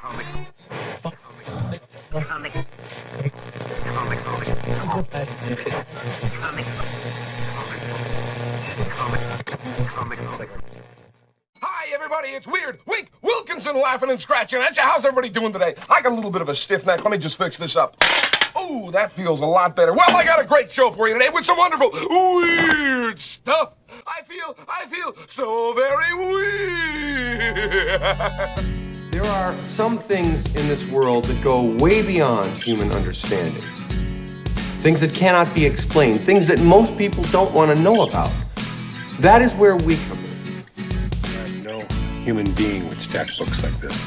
Hi, everybody, it's Weird Wink Wilkinson laughing and scratching at you. How's everybody doing today? I got a little bit of a stiff neck. Let me just fix this up. Oh, that feels a lot better. Well, I got a great show for you today with some wonderful weird stuff. I feel so very weird. There are some things in this world that go way beyond human understanding. Things that cannot be explained, things that most people don't want to know about. That is where we come in. No human being would stack books like this.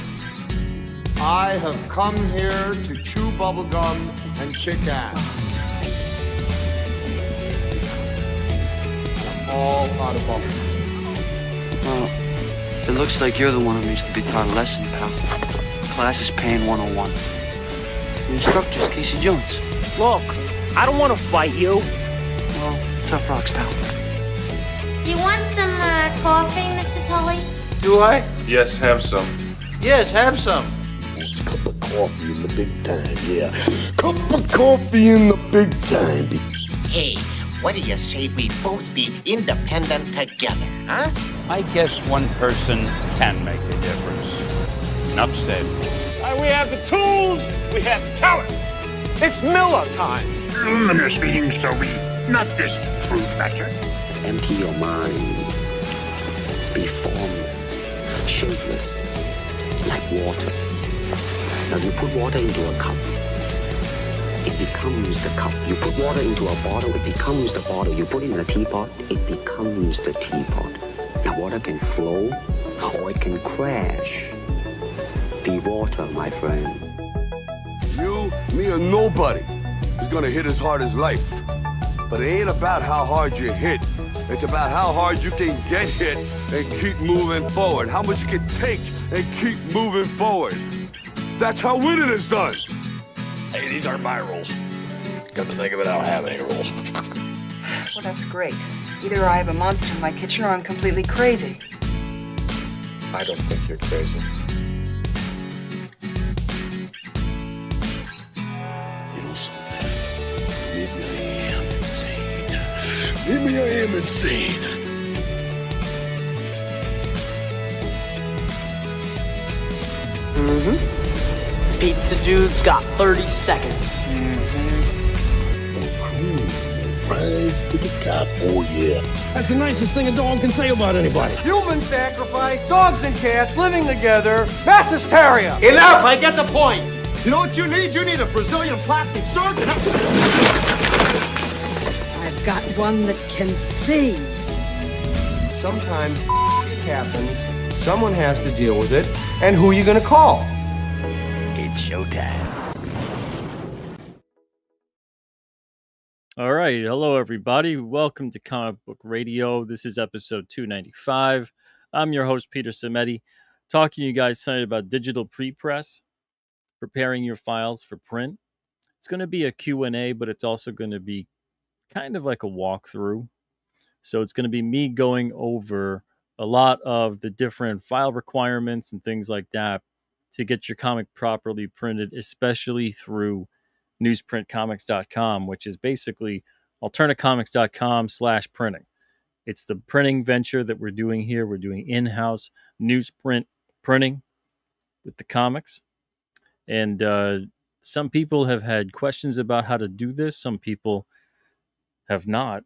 I have come here to chew bubblegum and kick ass. I'm all out of bubblegum. Well, it looks like you're the one who needs to be taught a lesson, pal. Class is paying 101. The instructor's Casey Jones. Look, I don't want to fight you. Well, tough rocks, pal. Do you want some coffee, Mr. Tully? Do I? Yes, have some. Yes, have some. It's a cup of coffee in the big time, yeah. Cup of coffee in the big time. Hey, what do you say we both be independent together, huh? I guess one person can make a difference. Enough said. We have the tools, we have the talent. It's Miller time. Luminous being so we, not this fruit catcher. Empty your mind. Be formless, shapeless, like water. Now you put water into a cup, it becomes the cup. You put water into a bottle, it becomes the bottle. You put it in a teapot, it becomes the teapot. Now water can flow, or it can crash. Be water, my friend. You, me, or nobody is gonna hit as hard as life. But it ain't about how hard you hit. It's about how hard you can get hit and keep moving forward. How much you can take and keep moving forward. That's how winning is done. Hey, these aren't my rules. Come to think of it, I don't have any rules. Well, that's great. Either I have a monster in my kitchen or I'm completely crazy. I don't think you're crazy. You know something? Maybe I am insane. Maybe I am insane. Pizza Dude's got 30 seconds. Rise to the top, oh yeah. That's the nicest thing a dog can say about anybody. Human sacrifice, dogs and cats living together, mass hysteria. Enough, I get the point. You know what you need? You need a Brazilian plastic surgeon. I've got one that can see. Sometimes happens, someone has to deal with it, and who are you gonna call? It's showtime. All right. Hello, everybody. Welcome to Comic Book Radio. This is episode 295. I'm your host, Peter Cimetti, talking to you guys tonight about digital pre-press, preparing your files for print. It's going to be a Q&A, but it's also going to be kind of like a walkthrough. So it's going to be me going over a lot of the different file requirements and things like that to get your comic properly printed, especially through newsprintcomics.com, which is basically alternativecomics.com/printing. It's the printing venture that we're doing here. We're doing in-house newsprint printing with the comics. And some people have had questions about how to do this. Some people have not.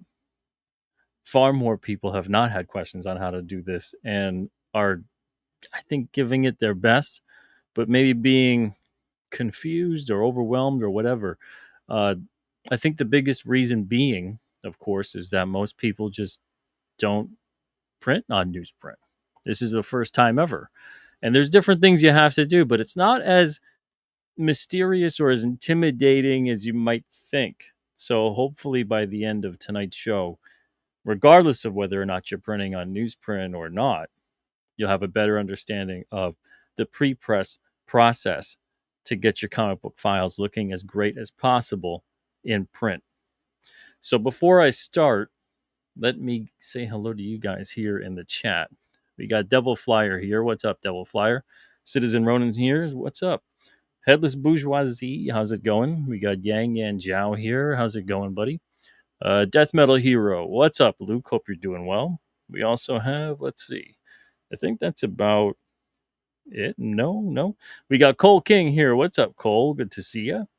Far more people have not had questions on how to do this and are, I think, giving it their best, but maybe being confused or overwhelmed or whatever. I think the biggest reason being, of course, is that most people just don't print on newsprint. This is the first time ever. And there's different things you have to do, but it's not as mysterious or as intimidating as you might think. So hopefully by the end of tonight's show, regardless of whether or not you're printing on newsprint or not, you'll have a better understanding of the pre-press process to get your comic book files looking as great as possible in print. So before I start, let me say hello to you guys here in the chat. We got Devil Flyer here. What's up, Devil Flyer? Citizen Ronan here. What's up? Headless Bourgeoisie, how's it going? We got Yang Yan Zhao here. How's it going, buddy? Death Metal Hero, what's up, Luke? Hope you're doing well. We also have, let's see, I think that's about it. No. We got Cole King here. What's up, Cole? Good to see you.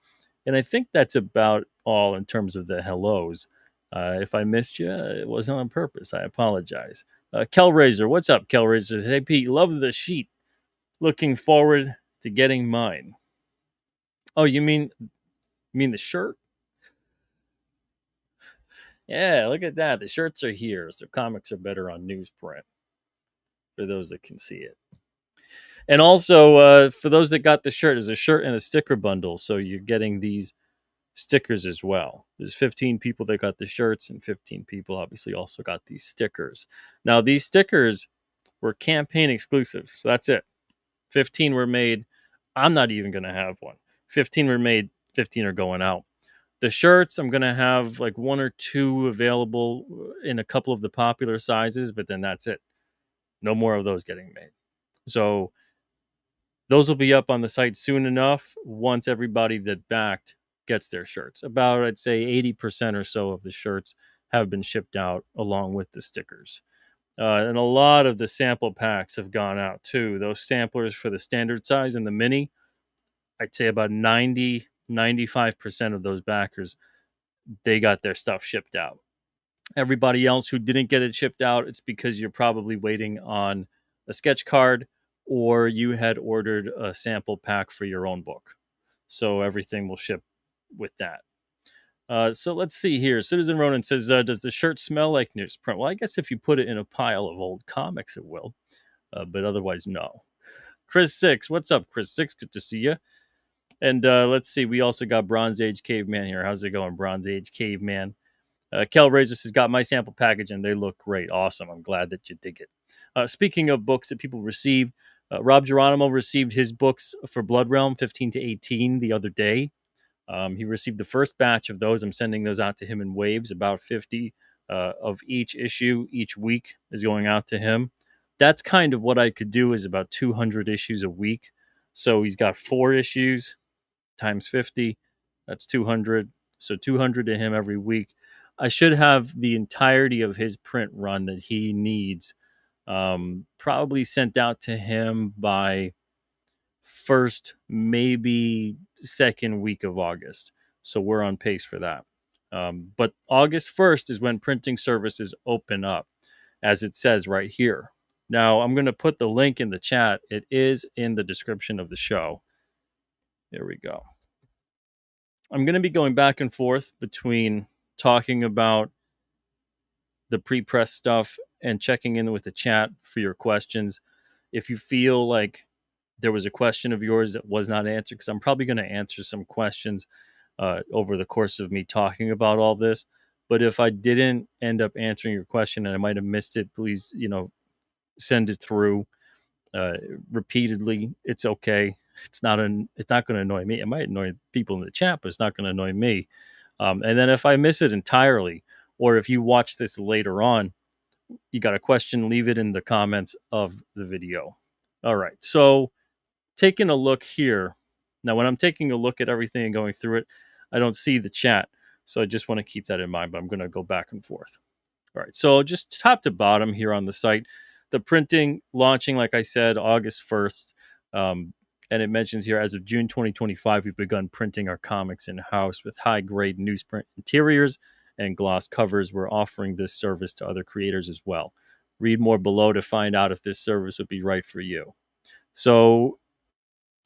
And I think that's about all in terms of the hellos. If I missed you, it wasn't on purpose. I apologize. Kelraiser, what's up, Kelraiser? Hey, Pete, love the sheet. Looking forward to getting mine. Oh, you mean the shirt? Yeah, look at that. The shirts are here, so comics are better on newsprint for those that can see it. And also, for those that got the shirt, there's a shirt and a sticker bundle, so you're getting these stickers as well. There's 15 people that got the shirts, and 15 people obviously also got these stickers. Now, these stickers were campaign exclusives, so that's it. 15 were made. I'm not even going to have one. 15 were made, 15 are going out. The shirts, I'm going to have like one or two available in a couple of the popular sizes, but then that's it. No more of those getting made. So those will be up on the site soon enough once everybody that backed gets their shirts. About, I'd say, 80% or so of the shirts have been shipped out along with the stickers. And a lot of the sample packs have gone out too. Those samplers for the standard size and the mini, I'd say about 95% of those backers, they got their stuff shipped out. Everybody else who didn't get it shipped out, it's because you're probably waiting on a sketch card or you had ordered a sample pack for your own book. So everything will ship with that. So let's see here. Citizen Ronan says, does the shirt smell like newsprint? Well, I guess if you put it in a pile of old comics, it will. But otherwise, no. Chris Six, what's up, Chris Six? Good to see you. And let's see, we also got Bronze Age Caveman here. How's it going, Bronze Age Caveman? Kel Razors has got my sample package, and they look great. Awesome. I'm glad that you dig it. Speaking of books that people received, Rob Geronimo received his books for Blood Realm 15 to 18 the other day. He received the first batch of those. I'm sending those out to him in waves. About 50 of each issue each week is going out to him. That's kind of what I could do, is about 200 issues a week. So he's got 4 issues times 50. That's 200. So 200 to him every week. I should have the entirety of his print run that he needs probably sent out to him by first, maybe second week of August. So we're on pace for that. But August 1st is when printing services open up, as it says right here. Now, I'm going to put the link in the chat. It is in the description of the show. There we go. I'm going to be going back and forth between talking about the pre-press stuff and checking in with the chat for your questions. If you feel like there was a question of yours that was not answered, because I'm probably going to answer some questions over the course of me talking about all this. But if I didn't end up answering your question and I might have missed it, please, send it through repeatedly. It's okay. It's not going to annoy me. It might annoy people in the chat, but it's not going to annoy me. And then if I miss it entirely, or if you watch this later on, you got a question, leave it in the comments of the video. All right. So taking a look here. Now, when I'm taking a look at everything and going through it, I don't see the chat. So I just want to keep that in mind, but I'm going to go back and forth. All right. So just top to bottom here on the site, the printing launching, like I said, August 1st. And it mentions here, as of June 2025, we've begun printing our comics in-house with high-grade newsprint interiors and gloss covers. We're offering this service to other creators as well. Read more below to find out if this service would be right for you. So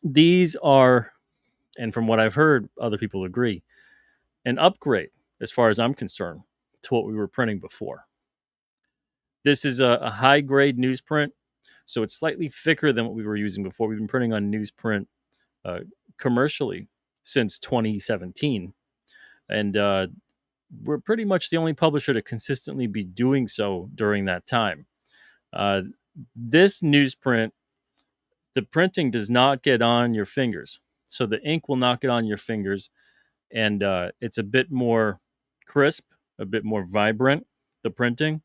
these are, and from what I've heard, other people agree, an upgrade, as far as I'm concerned, to what we were printing before. This is a high-grade newsprint, so it's slightly thicker than what we were using before. We've been printing on newsprint commercially since 2017. And we're pretty much the only publisher to consistently be doing so during that time. This newsprint, the printing does not get on your fingers. So the ink will not get on your fingers. And it's a bit more crisp, a bit more vibrant, the printing.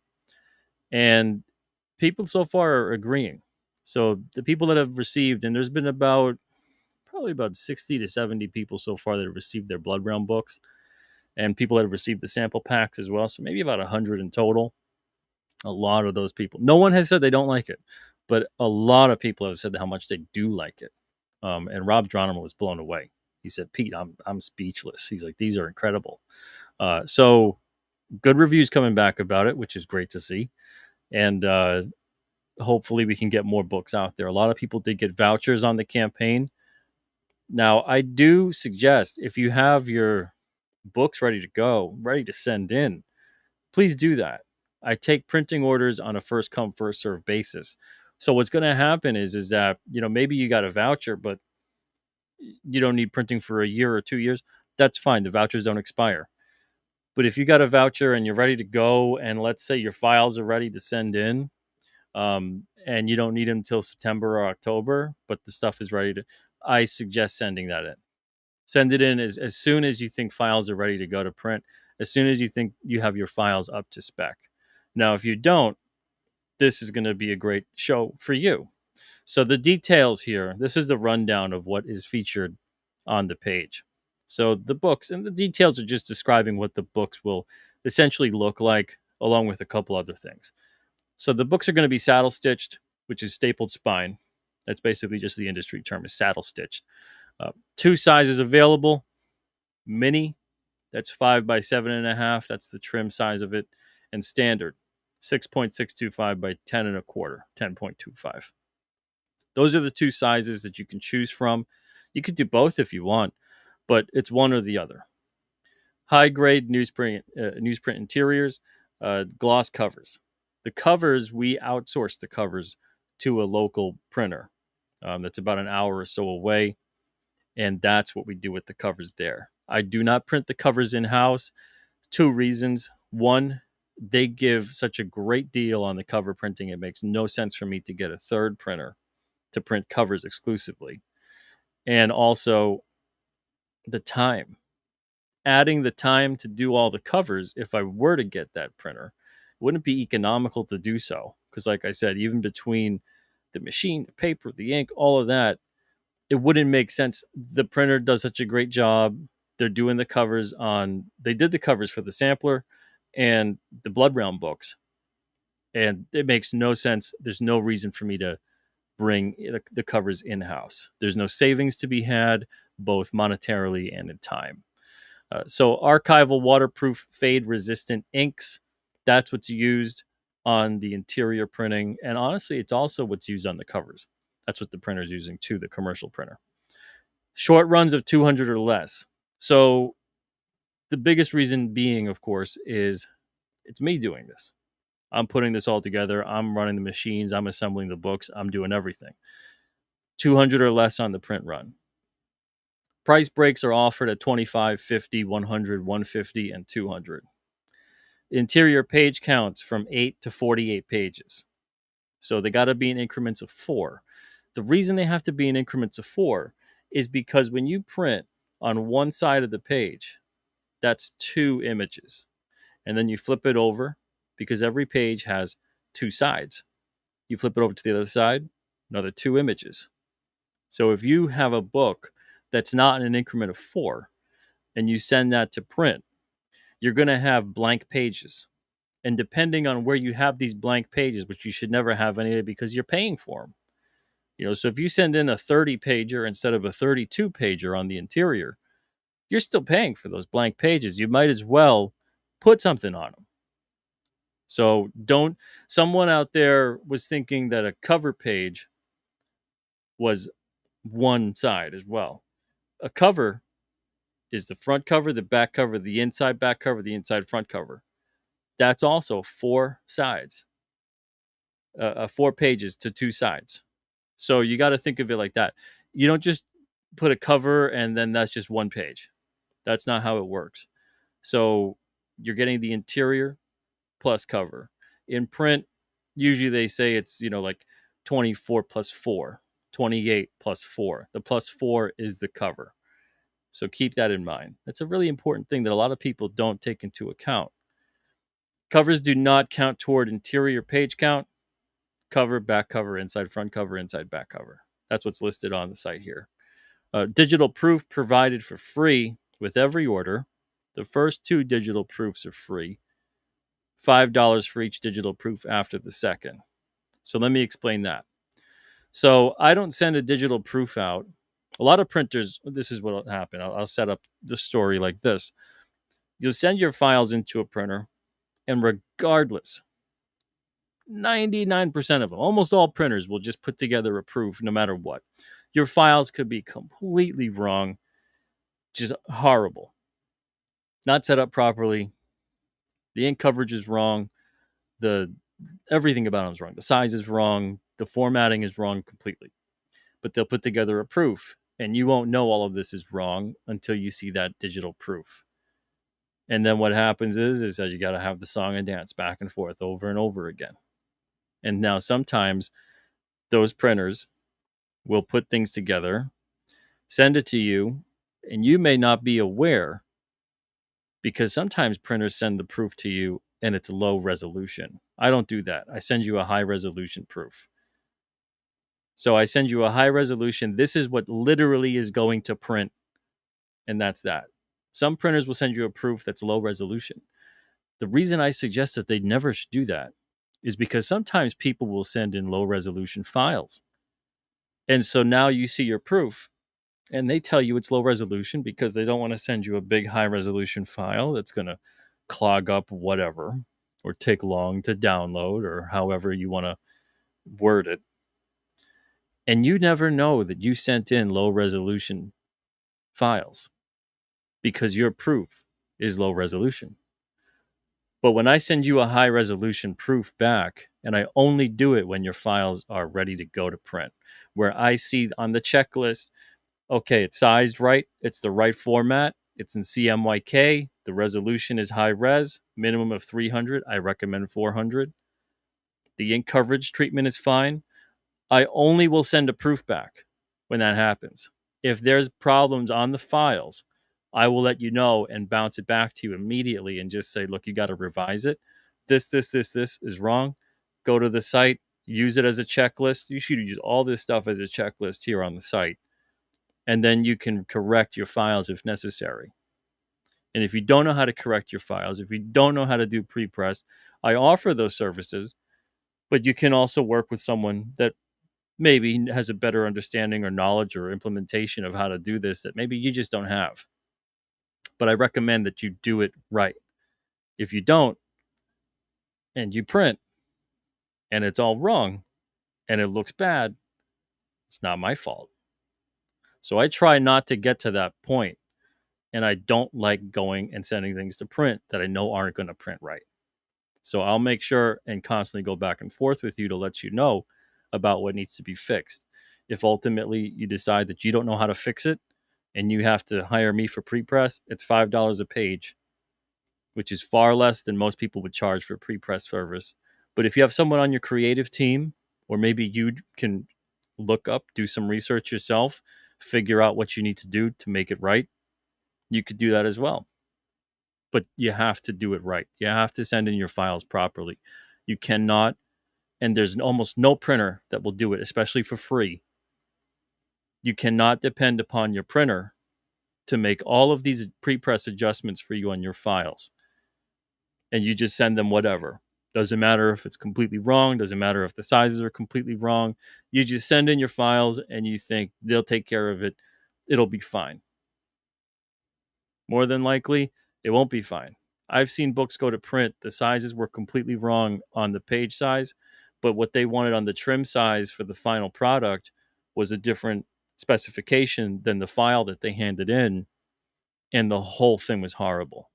And people so far are agreeing. So the people that have received, and there's been probably about 60 to 70 people so far that have received their Blood Realm books, and people that have received the sample packs as well. So maybe about 100 in total. A lot of those people. No one has said they don't like it, but a lot of people have said how much they do like it. And Rob Dronema was blown away. He said, "Pete, I'm speechless." He's like, "These are incredible." So good reviews coming back about it, which is great to see. And hopefully we can get more books out there. A lot of people did get vouchers on the campaign. Now, I do suggest if you have your books ready to go, ready to send in, please do that. I take printing orders on a first come, first serve basis. So what's going to happen is that, maybe you got a voucher, but you don't need printing for a year or 2 years. That's fine. The vouchers don't expire. But if you got a voucher and you're ready to go, and let's say your files are ready to send in, and you don't need them until September or October, but the stuff is ready to, I suggest sending that in. Send it in as soon as you think files are ready to go to print, as soon as you think you have your files up to spec. Now, if you don't, this is going to be a great show for you. So the details here, this is the rundown of what is featured on the page. So the books, and the details are just describing what the books will essentially look like, along with a couple other things. So the books are going to be saddle stitched, which is stapled spine. That's basically just the industry term, is saddle stitched. 2 sizes available. Mini, that's 5 by 7.5. That's the trim size of it. And standard, 6.625 by 10.25, 10.25. Those are the 2 sizes that you can choose from. You could do both if you want, but it's one or the other. High grade newsprint interiors, gloss covers. The covers, we outsource the covers to a local printer that's about an hour or so away, and that's what we do with the covers there. I do not print the covers in-house. 2 reasons. One, they give such a great deal on the cover printing, it makes no sense for me to get a third printer to print covers exclusively. And also, the time. Adding the time to do all the covers, if I were to get that printer, it wouldn't be economical to do so. Because like I said, even between the machine, the paper, the ink, all of that, it wouldn't make sense. The printer does such a great job. They're doing the covers they did the covers for the sampler and the Blood Realm books. And it makes no sense. There's no reason for me to bring the covers in-house. There's no savings to be had, both monetarily and in time. So archival, waterproof, fade-resistant inks, that's what's used on the interior printing. And honestly, it's also what's used on the covers. That's what the printer's using too, the commercial printer. Short runs of 200 or less. So the biggest reason being, of course, is it's me doing this. I'm putting this all together. I'm running the machines. I'm assembling the books. I'm doing everything. 200 or less on the print run. Price breaks are offered at 25, 50, 100, 150, and 200. Interior page counts from 8 to 48 pages. So they got to be in increments of 4. The reason they have to be in increments of 4 is because when you print on one side of the page, that's 2 images. And then you flip it over, because every page has 2 sides. You flip it over to the other side, another 2 images. So if you have a book that's not in an increment of 4 and you send that to print, you're going to have blank pages. And depending on where you have these blank pages, which you should never have any because you're paying for them. So if you send in a 30 pager instead of a 32 pager on the interior, you're still paying for those blank pages. You might as well put something on them. So someone out there was thinking that a cover page was one side as well. A cover is the front cover, the back cover, the inside back cover, the inside front cover. That's also 4 sides, 4 pages to 2 sides. So you got to think of it like that. You don't just put a cover and then that's just 1 page. That's not how it works. So you're getting the interior plus cover. In print, usually they say it's, like 24 plus 4, 28 plus 4. The plus 4 is the cover. So keep that in mind. That's a really important thing that a lot of people don't take into account. Covers do not count toward interior page count. cover, back cover, inside front cover, inside back cover. That's what's listed on the site here. Digital proof provided for free with every order. The first 2 digital proofs are free. $5 for each digital proof after the second. So let me explain that. So I don't send a digital proof out. A lot of printers, this is what will happen. I'll set up the story like this. You'll send your files into a printer, and regardless, 99% of them, almost all printers will just put together a proof no matter what. Your files could be completely wrong, just horrible. Not set up properly. The ink coverage is wrong. Everything about them is wrong. The size is wrong. The formatting is wrong completely. But they'll put together a proof, and you won't know all of this is wrong until you see that digital proof. And then what happens is that you got to have the song and dance back and forth over and over again. And now sometimes those printers will put things together, send it to you, and you may not be aware, because sometimes printers send the proof to you and it's low resolution. I don't do that. I send you a high resolution proof. So I send you a high resolution. This is what literally is going to print, and that's that. Some printers will send you a proof that's low resolution. The reason I suggest that they never should do that is because sometimes people will send in low resolution files. And so now you see your proof and they tell you it's low resolution because they don't want to send you a big high resolution file that's going to clog up whatever or take long to download or however you want to word it. And you never know that you sent in low resolution files because your proof is low resolution. But when I send you a high resolution proof back, and I only do it when your files are ready to go to print, where I see on the checklist, okay, it's sized right, it's the right format, it's in CMYK, the resolution is high res, minimum of 300, I recommend 400. The ink coverage treatment is fine. I only will send a proof back when that happens. If there's problems on the files, I will let you know and bounce it back to you immediately and just say, look, you got to revise it. This is wrong. Go to the site, use it as a checklist. You should use all this stuff as a checklist here on the site. And then you can correct your files if necessary. And if you don't know how to correct your files, if you don't know how to do pre-press, I offer those services, but you can also work with someone that maybe has a better understanding or knowledge or implementation of how to do this that maybe you just don't have. But I recommend that you do it right. If you don't, and you print, and it's all wrong, and it looks bad, it's not my fault. So I try not to get to that point, and I don't like going and sending things to print that I know aren't going to print right. So I'll make sure and constantly go back and forth with you to let you know about what needs to be fixed. If ultimately you decide that you don't know how to fix it and you have to hire me for pre-press, it's $5 a page, which is far less than most people would charge for pre-press service. But if you have someone on your creative team, or maybe you can look up, do some research yourself, figure out what you need to do to make it right, you could do that as well. But you have to do it right. You have to send in your files properly. You cannot, and there's almost no printer that will do it, especially for free. You cannot depend upon your printer to make all of these pre-press adjustments for you on your files. And you just send them whatever. Doesn't matter if it's completely wrong. Doesn't matter if the sizes are completely wrong. You just send in your files and you think they'll take care of it. It'll be fine. More than likely, it won't be fine. I've seen books go to print. The sizes were completely wrong on the page size, but what they wanted on the trim size for the final product was a different specification than the file that they handed in, and the whole thing was horrible.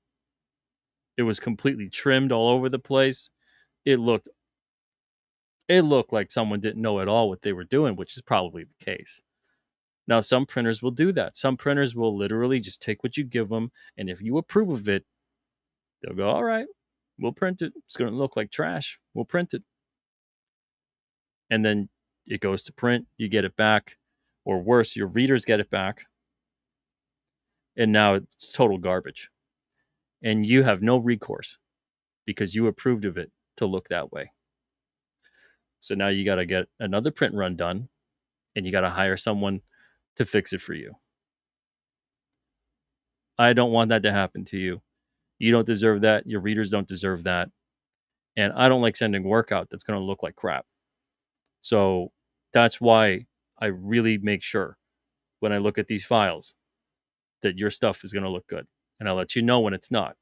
It was completely trimmed all over the place. It looked like someone didn't know at all what they were doing, which is probably the case. Now, some printers will do that. Some printers will literally just take what you give them, and if you approve of it, they'll go, all right, we'll print it. It's going to look like trash. We'll print it. And then it goes to print. You get it back. Or worse, your readers get it back. And now it's total garbage. And you have no recourse because you approved of it to look that way. So now you got to get another print run done, and you got to hire someone to fix it for you. I don't want that to happen to you. You don't deserve that. Your readers don't deserve that. And I don't like sending work out that's going to look like crap. So that's why I really make sure when I look at these files that your stuff is going to look good. And I'll let you know when it's not.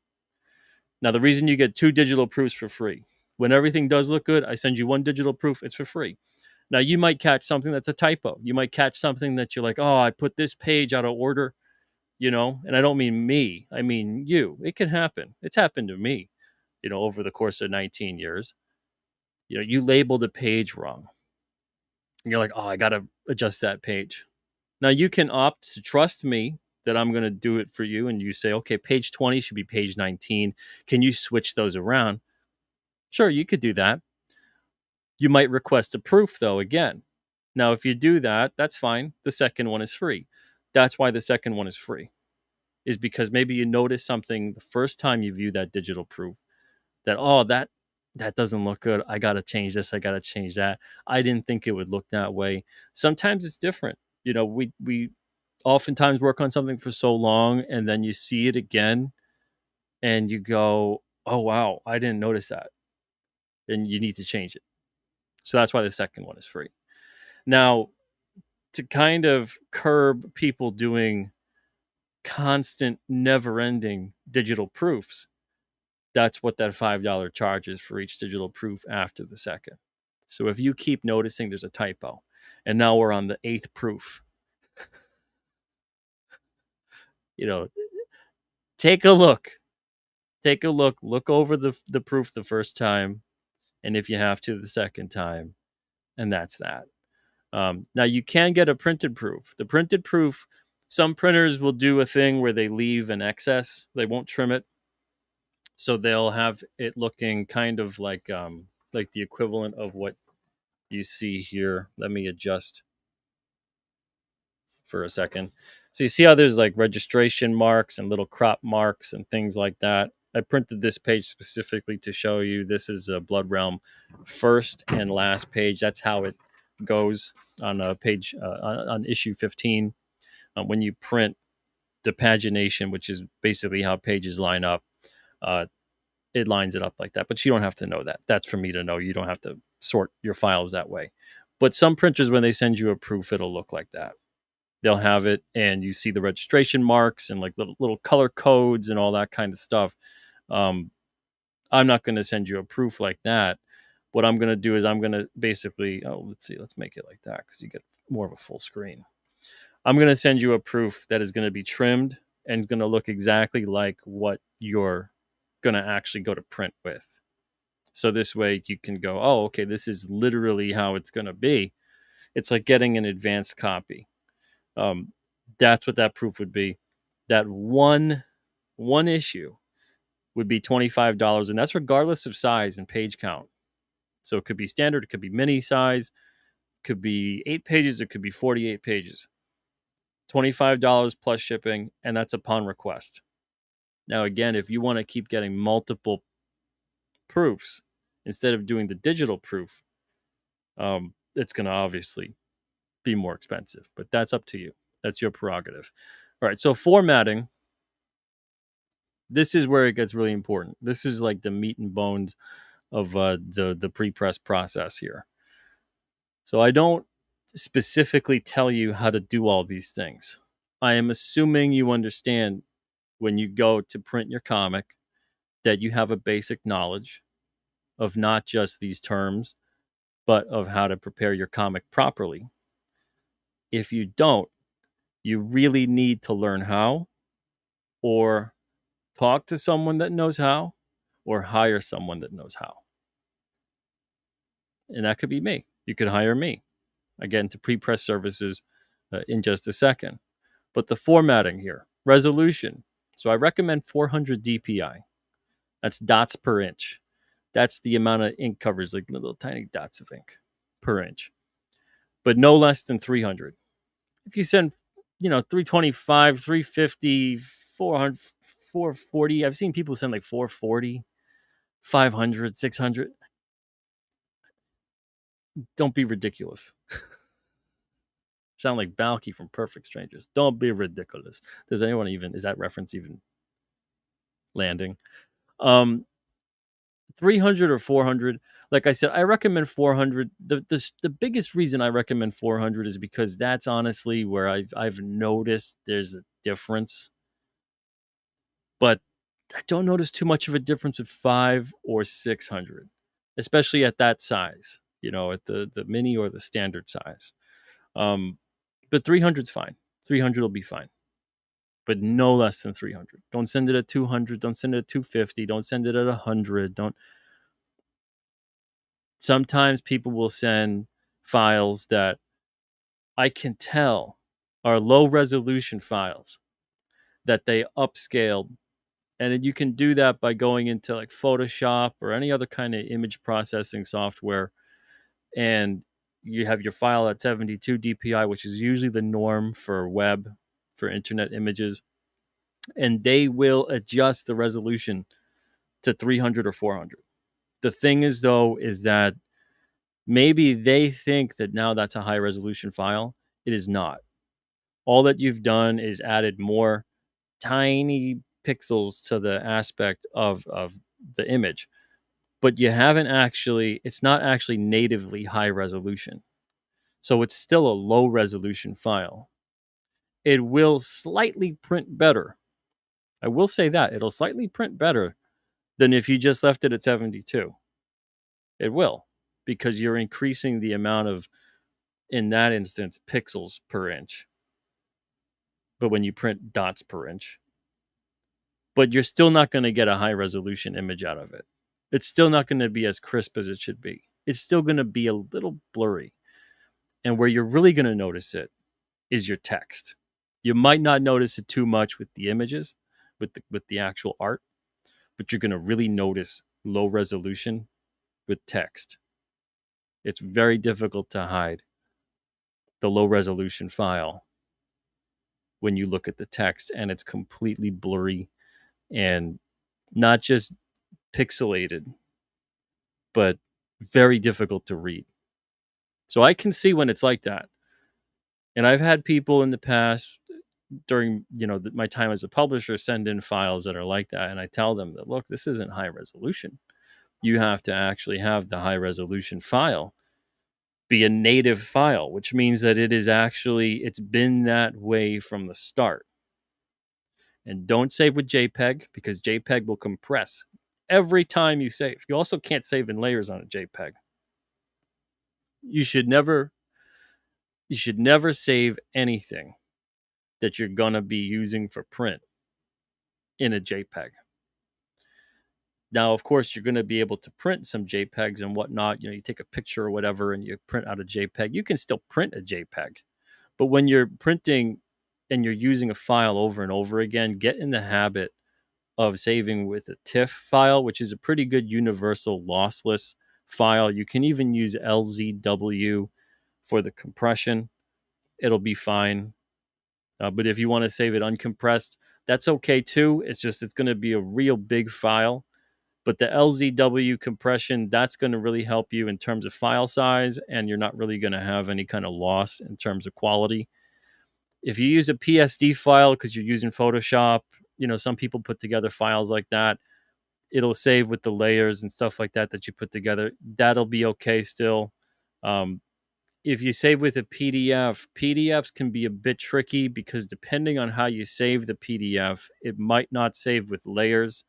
Now, the reason you get 2 digital proofs for free, when everything does look good, I send you 1 digital proof, it's for free. Now, you might catch something that's a typo. You might catch something that you're like, oh, I put this page out of order, and I don't mean me, I mean you. It can happen. It's happened to me, over the course of 19 years. You labeled a page wrong. And you're like, oh, I got to adjust that page. Now, you can opt to trust me that I'm going to do it for you. And you say, okay, page 20 should be page 19. Can you switch those around? Sure, you could do that. You might request a proof, though, again. Now, if you do that, that's fine. The second one is free. That's why the second one is free, is because maybe you notice something the first time you view that digital proof that, oh, that doesn't look good. I got to change this. I got to change that. I didn't think it would look that way. Sometimes it's different. We oftentimes work on something for so long, and then you see it again and you go, oh, wow, I didn't notice that. And you need to change it. So that's why the second one is free. Now, to kind of curb people doing constant, never-ending digital proofs, that's what that $5 charge is for each digital proof after the second. So if you keep noticing there's a typo, and now we're on the 8th proof, take a look. Look over the proof the first time, and if you have to, the second time, and that's that. Now, you can get a printed proof. The printed proof, some printers will do a thing where they leave an excess. They won't trim it. So they'll have it looking kind of like the equivalent of what you see here. Let me adjust for a second. So you see how there's like registration marks and little crop marks and things like that. I printed this page specifically to show you. This is a Blood Realm first and last page. That's how it goes on a page on issue 15. When you print the pagination, which is basically how pages line up, it lines it up like that. But you don't have to know that. That's for me to know. You don't have to sort your files that way. But some printers, when they send you a proof, it'll look like that. They'll have it, and you see the registration marks and like little color codes and all that kind of stuff. I'm not going to send you a proof like that. What I'm going to do is I'm going to basically, let's make it like that because you get more of a full screen. I'm going to send you a proof that is going to be trimmed and going to look exactly like what you're going to actually go to print with. So this way you can go, oh, okay, this is literally how it's going to be. It's like getting an advanced copy. That's what that proof would be. That one issue would be $25, and that's regardless of size and page count. So it could be standard, it could be mini size, it could be 8 pages, it could be 48 pages. $25 plus shipping, and that's upon request. Now, again, if you want to keep getting multiple proofs instead of doing the digital proof, it's going to obviously be more expensive, but that's up to you. That's your prerogative. All right, so formatting. This is where it gets really important. This is like the meat and bones of the pre-press process here. So I don't specifically tell you how to do all these things. I am assuming you understand when you go to print your comic that you have a basic knowledge of not just these terms, but of how to prepare your comic properly. If you don't, you really need to learn how, or talk to someone that knows how, or hire someone that knows how. And that could be me. You could hire me, again, to pre-press services in just a second. But the formatting here, resolution. So I recommend 400 DPI. That's dots per inch. That's the amount of ink coverage, like little tiny dots of ink per inch. But no less than 300. If you send, 325, 350, 400, 440. I've seen people send like 440, 500, 600. don't be ridiculous. Sound like Balky from Perfect Strangers. Don't be ridiculous. Does anyone even, is that reference even landing? 300 or 400. Like I said, I recommend 400. The biggest reason I recommend 400 is because that's honestly where I've noticed there's a difference. But I don't notice too much of a difference with 5 or 600, especially at that size, at the mini or the standard size. But 300's fine. 300 will be fine. But no less than 300. Don't send it at 200. Don't send it at 250. Don't send it at 100. Don't. Sometimes people will send files that I can tell are low resolution files that they upscaled. And you can do that by going into like Photoshop or any other kind of image processing software. And you have your file at 72 DPI, which is usually the norm for web, for internet images. And they will adjust the resolution to 300 or 400. The thing is, though, is that maybe they think that now that's a high resolution file. It is not. All that you've done is added more tiny pixels to the aspect of the image, but you haven't actually, it's not actually natively high resolution. So it's still a low resolution file. It will slightly print better. I will say that it'll slightly print better than if you just left it at 72. It will, because you're increasing the amount of, in that instance, pixels per inch. But when you print dots per inch, but you're still not going to get a high resolution image out of it. It's still not going to be as crisp as it should be. It's still going to be a little blurry. And where you're really going to notice it is your text. You might not notice it too much with the images, with the actual art, but you're going to really notice low resolution with text. It's very difficult to hide the low resolution file when you look at the text, and it's completely blurry and not just pixelated, but very difficult to read. So I can see when it's like that. And I've had people in the past during, my time as a publisher send in files that are like that. And I tell them that, look, this isn't high resolution. You have to actually have the high resolution file be a native file, which means that it's been that way from the start. And don't save with JPEG, because JPEG will compress every time you save. You also can't save in layers on a JPEG. You should never save anything that you're going to be using for print in a JPEG. Now, of course, you're going to be able to print some JPEGs and whatnot. You take a picture or whatever and you print out a JPEG. You can still print a JPEG. But when you're printing and you're using a file over and over again, get in the habit of saving with a TIFF file, which is a pretty good universal lossless file. You can even use LZW for the compression. It'll be fine. But if you want to save it uncompressed, that's okay too. It's going to be a real big file. But the LZW compression, that's going to really help you in terms of file size, and you're not really going to have any kind of loss in terms of quality. If you use a PSD file because you're using Photoshop, some people put together files like that. It'll save with the layers and stuff like that you put together. That'll be okay still. If you save with a PDF, PDFs can be a bit tricky because depending on how you save the PDF, it might not save with layers.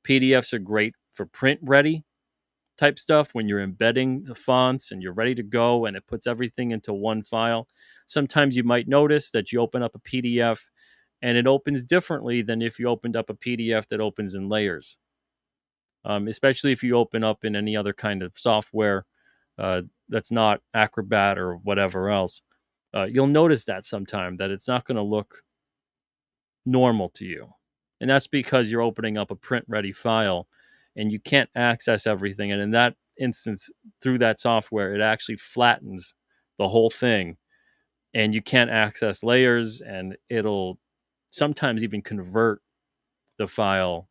PDFs are great for print ready type stuff when you're embedding the fonts and you're ready to go and it puts everything into one file. Sometimes you might notice that you open up a PDF and it opens differently than if you opened up a PDF that opens in layers. Especially if you open up in any other kind of software that's not Acrobat or whatever else. You'll notice that sometime that it's not going to look normal to you. And that's because you're opening up a print-ready file and you can't access everything. And in that instance, through that software, it actually flattens the whole thing. And you can't access layers, and it'll sometimes even convert the file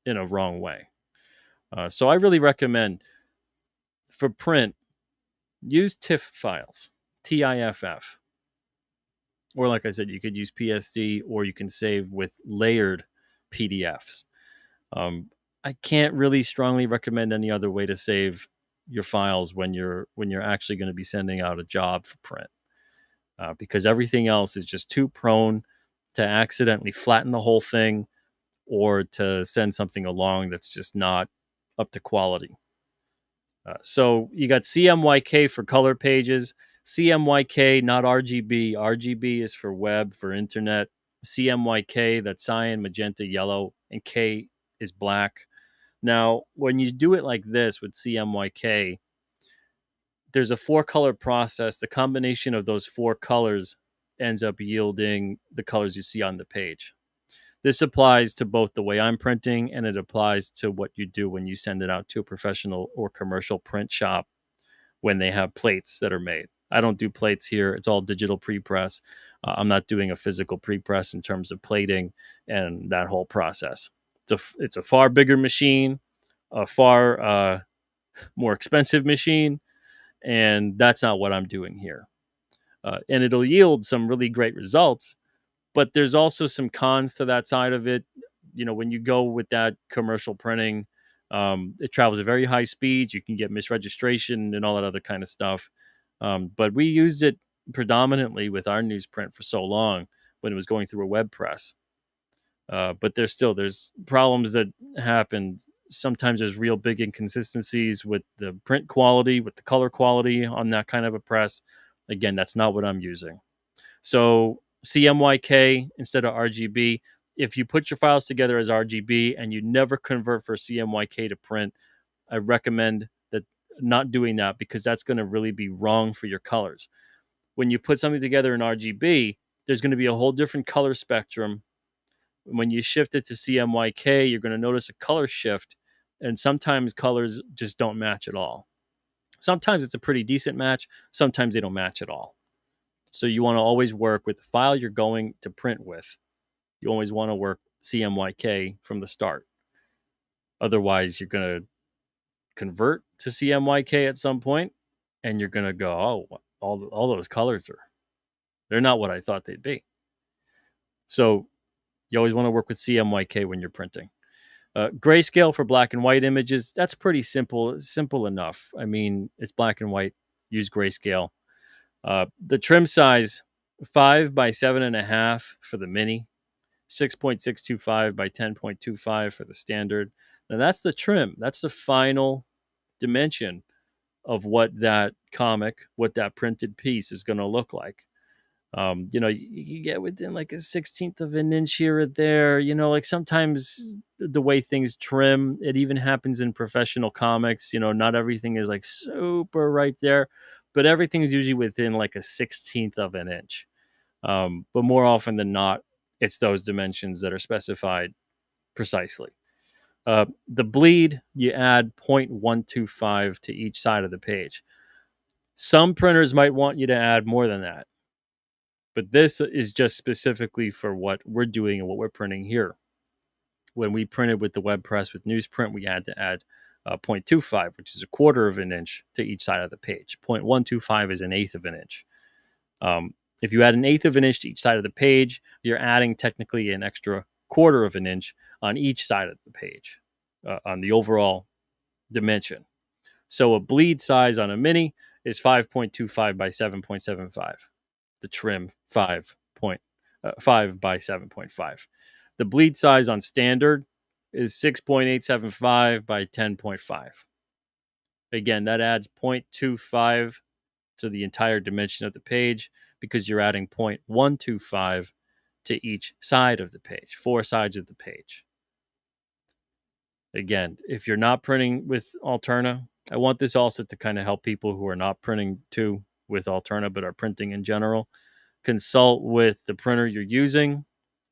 in a wrong way. So I really recommend for print, use TIFF files, TIFF. Or like I said, you could use PSD, or you can save with layered PDFs. I can't really strongly recommend any other way to save your files when you're actually going to be sending out a job for print, because everything else is just too prone to accidentally flatten the whole thing or to send something along that's just not up to quality. So you got CMYK for color pages, CMYK, not RGB. RGB is for web, for internet. CMYK, that's cyan, magenta, yellow, and K is black. Now, when you do it like this with CMYK, there's a 4-color process. The combination of those 4 colors ends up yielding the colors you see on the page. This applies to both the way I'm printing, and it applies to what you do when you send it out to a professional or commercial print shop when they have plates that are made. I don't do plates here. It's all digital pre-press. I'm not doing a physical pre-press in terms of plating and that whole process. It's a far bigger machine, a far more expensive machine, and that's not what I'm doing here. And it'll yield some really great results, but there's also some cons to that side of it. You know, when you go with that commercial printing, it travels at very high speeds. You can get misregistration and all that other kind of stuff. But we used it predominantly with our newsprint for so long when it was going through a web press. But there's problems that happen. Sometimes there's real big inconsistencies with the print quality, with the color quality on that kind of a press. Again, that's not what I'm using. So CMYK instead of RGB. If you put your files together as RGB and you never convert for CMYK to print, I recommend that not doing that, because that's going to really be wrong for your colors. When you put something together in RGB, there's going to be a whole different color spectrum. When you shift it to CMYK, you're going to notice a color shift, and sometimes colors just don't match at all. Sometimes it's a pretty decent match. Sometimes they don't match at all. So you want to always work with the file you're going to print with. You always want to work CMYK from the start. Otherwise, you're going to convert to CMYK at some point, and you're going to go, oh, all those colors they're not what I thought they'd be. So you always want to work with CMYK when you're printing. Grayscale for black and white images, that's pretty simple enough. I mean, it's black and white. Use grayscale. The trim size, 5 by 7.5 for the mini, 6.625 by 10.25 for the standard. Now that's the trim. That's the final dimension of what that comic, what that printed piece is going to look like. You know, you get within like a 16th of an inch here or there. You know, like sometimes the way things trim, it even happens in professional comics. You know, not everything is like super right there, but everything's usually within like a 16th of an inch. But more often than not, it's those dimensions that are specified precisely. The bleed, you add 0.125 to each side of the page. Some printers might want you to add more than that, but this is just specifically for what we're doing and what we're printing here. When we printed with the web press with newsprint, we had to add 0.25, which is a quarter of an inch to each side of the page. 0.125 is an eighth of an inch. If you add an eighth of an inch to each side of the page, you're adding technically an extra quarter of an inch on each side of the page on the overall dimension. So a bleed size on a mini is 5.25 by 7.75. The trim 5 by 7.5. The bleed size on standard is 6.875 by 10.5. Again, that adds 0.25 to the entire dimension of the page, because you're adding 0.125 to each side of the page, 4 sides of the page. Again, if you're not printing with Alterna, I want this also to kind of help people who are not printing too with Alterna but are printing in general. Consult with the printer you're using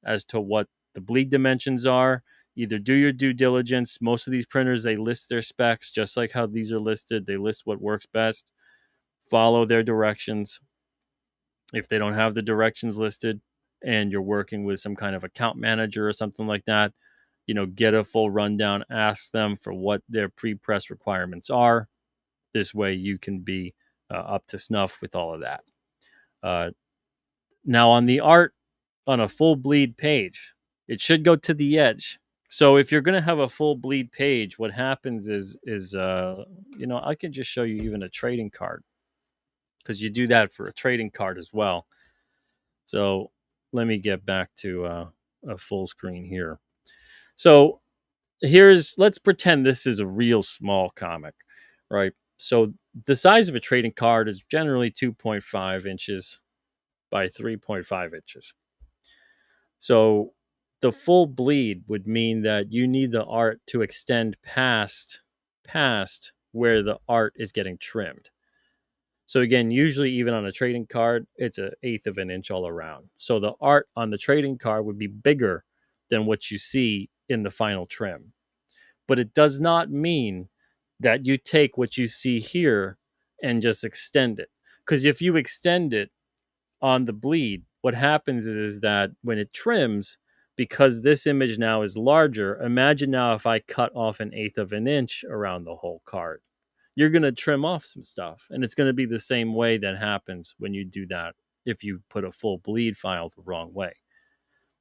as to what the bleed dimensions are. Either do your due diligence. Most of these printers, they list their specs just like how these are listed. They list what works best. Follow their directions. If they don't have the directions listed and you're working with some kind of account manager or something like that, you know, get a full rundown, ask them for what their pre-press requirements are. This way you can be up to snuff with all of that. Now on the art, on a full bleed page, it should go to the edge. So if you're going to have a full bleed page, what happens is I can just show you even a trading card, because you do that for a trading card as well. So let me get back to a full screen here. So let's pretend this is a real small comic, right? So the size of a trading card is generally 2.5 inches by 3.5 inches. So the full bleed would mean that you need the art to extend past where the art is getting trimmed. So again, usually even on a trading card, it's 1/8 of an inch all around. So the art on the trading card would be bigger than what you see in the final trim. But it does not mean that you take what you see here and just extend it. Because if you extend it on the bleed, what happens is that when it trims, because this image now is larger, imagine now if I cut off 1/8 of an inch around the whole card. You're going to trim off some stuff. And it's going to be the same way that happens when you do that if you put a full bleed file the wrong way.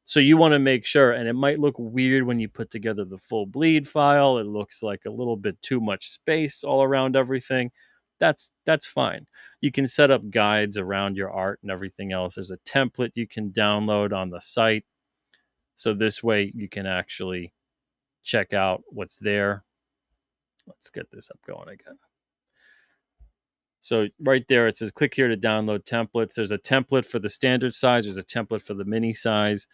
So you want to make sure, and it might look weird when you put together the full bleed file. It looks like a little bit too much space all around everything. That's fine. You can set up guides around your art and everything else. There's a template you can download on the site. So this way you can actually check out what's there. Let's get this up going again. So right there, it says click here to download templates. There's a template for the standard size. There's a template for the mini size.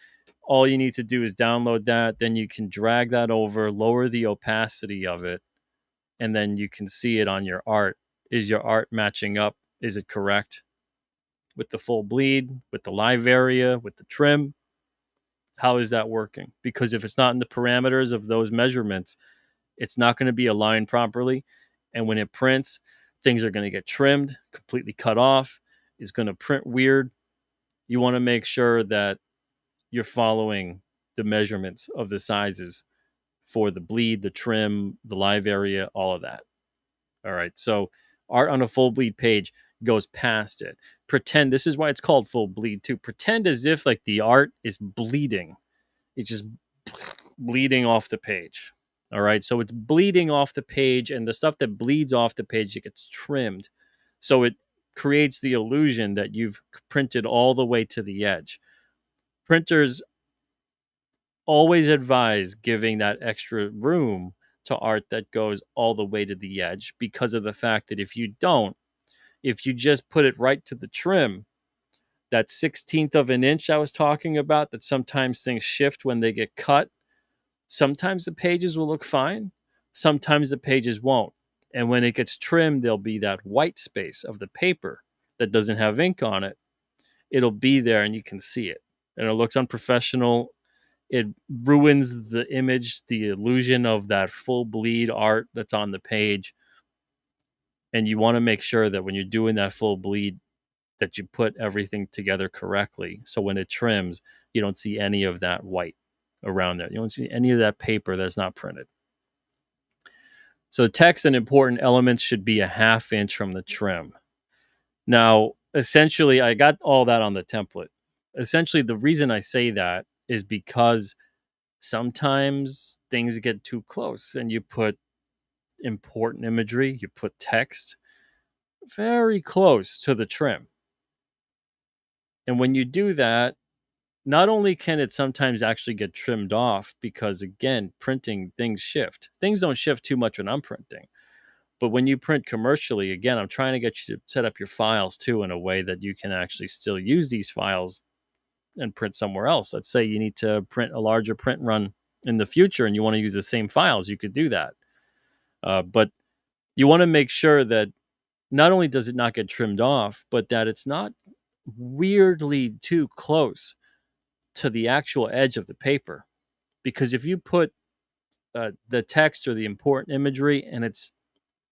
All you need to do is download that. Then you can drag that over, lower the opacity of it, and then you can see it on your art. Is your art matching up? Is it correct with the full bleed, with the live area, with the trim? How is that working? Because if it's not in the parameters of those measurements, it's not going to be aligned properly. And when it prints, things are going to get trimmed, completely cut off. It's going to print weird. You want to make sure that you're following the measurements of the sizes for the bleed, the trim, the live area, all of that. All right. So art on a full bleed page goes past it. Pretend, this is why it's called full bleed too. Pretend as if like the art is bleeding. It's just bleeding off the page. All right. So it's bleeding off the page, and the stuff that bleeds off the page, it gets trimmed. So it creates the illusion that you've printed all the way to the edge. Printers always advise giving that extra room to art that goes all the way to the edge, because of the fact that if you don't, if you just put it right to the trim, that 1/16 of an inch I was talking about, that sometimes things shift when they get cut, sometimes the pages will look fine, sometimes the pages won't. And when it gets trimmed, there'll be that white space of the paper that doesn't have ink on it. It'll be there and you can see it. And it looks unprofessional. It ruins the image, the illusion of that full bleed art that's on the page. And you want to make sure that when you're doing that full bleed, that you put everything together correctly. So when it trims, you don't see any of that white around there. You don't see any of that paper that's not printed. So text and important elements should be 1/2 inch from the trim. Now, essentially, I got all that on the template. Essentially, the reason I say that is because sometimes things get too close and you put important imagery, you put text very close to the trim. And when you do that, not only can it sometimes actually get trimmed off, because again, printing, things shift. Things don't shift too much when I'm printing. But when you print commercially, again, I'm trying to get you to set up your files too in a way that you can actually still use these files and print somewhere else. Let's say you need to print a larger print run in the future and you want to use the same files, you could do that. But you want to make sure that not only does it not get trimmed off, but that it's not weirdly too close to the actual edge of the paper. Because if you put the text or the important imagery and it's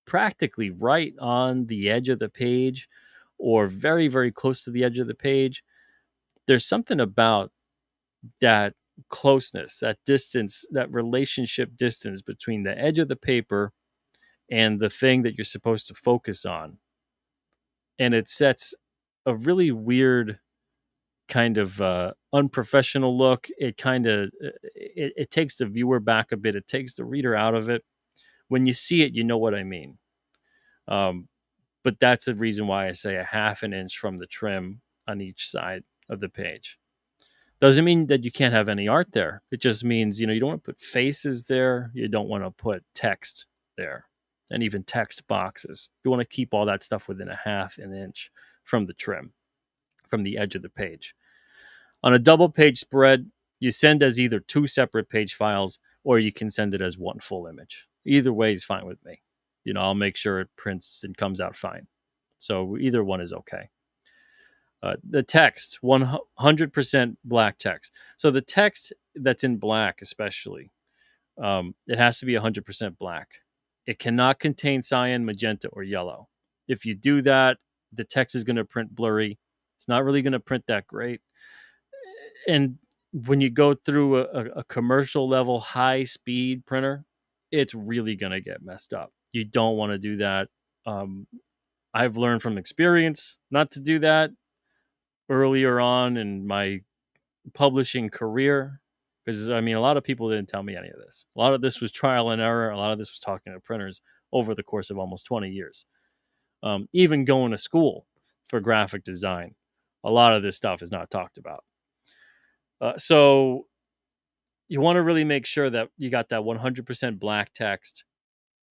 practically right on the edge of the page or very, very close to the edge of the page, there's something about that closeness, that distance, that relationship distance between the edge of the paper and the thing that you're supposed to focus on and it sets a really weird kind of unprofessional look. It kind of it takes the viewer back a bit. It takes the reader out of it. When you see it, you know what I mean. Um, but that's the reason why I say a half an inch from the trim on each side of the page. Doesn't mean that you can't have any art there. It just means, you don't want to put faces there. You don't want to put text there, and even text boxes. You want to keep all that stuff within a half an inch from the trim, from the edge of the page. On a double page spread, you send as either two separate page files, or you can send it as one full image. Either way is fine with me. I'll make sure it prints and comes out fine. So either one is okay. The text, 100% black text. So the text that's in black, especially, it has to be 100% black. It cannot contain cyan, magenta, or yellow. If you do that, the text is going to print blurry. It's not really going to print that great. And when you go through a commercial level high speed printer, it's really going to get messed up. You don't want to do that. I've learned from experience not to do that earlier on in my publishing career, because a lot of people didn't tell me any of this. A lot of this was trial and error. A lot of this was talking to printers over the course of almost 20 years. Even going to school for graphic design, a lot of this stuff is not talked about. So you want to really make sure that you got that 100% black text.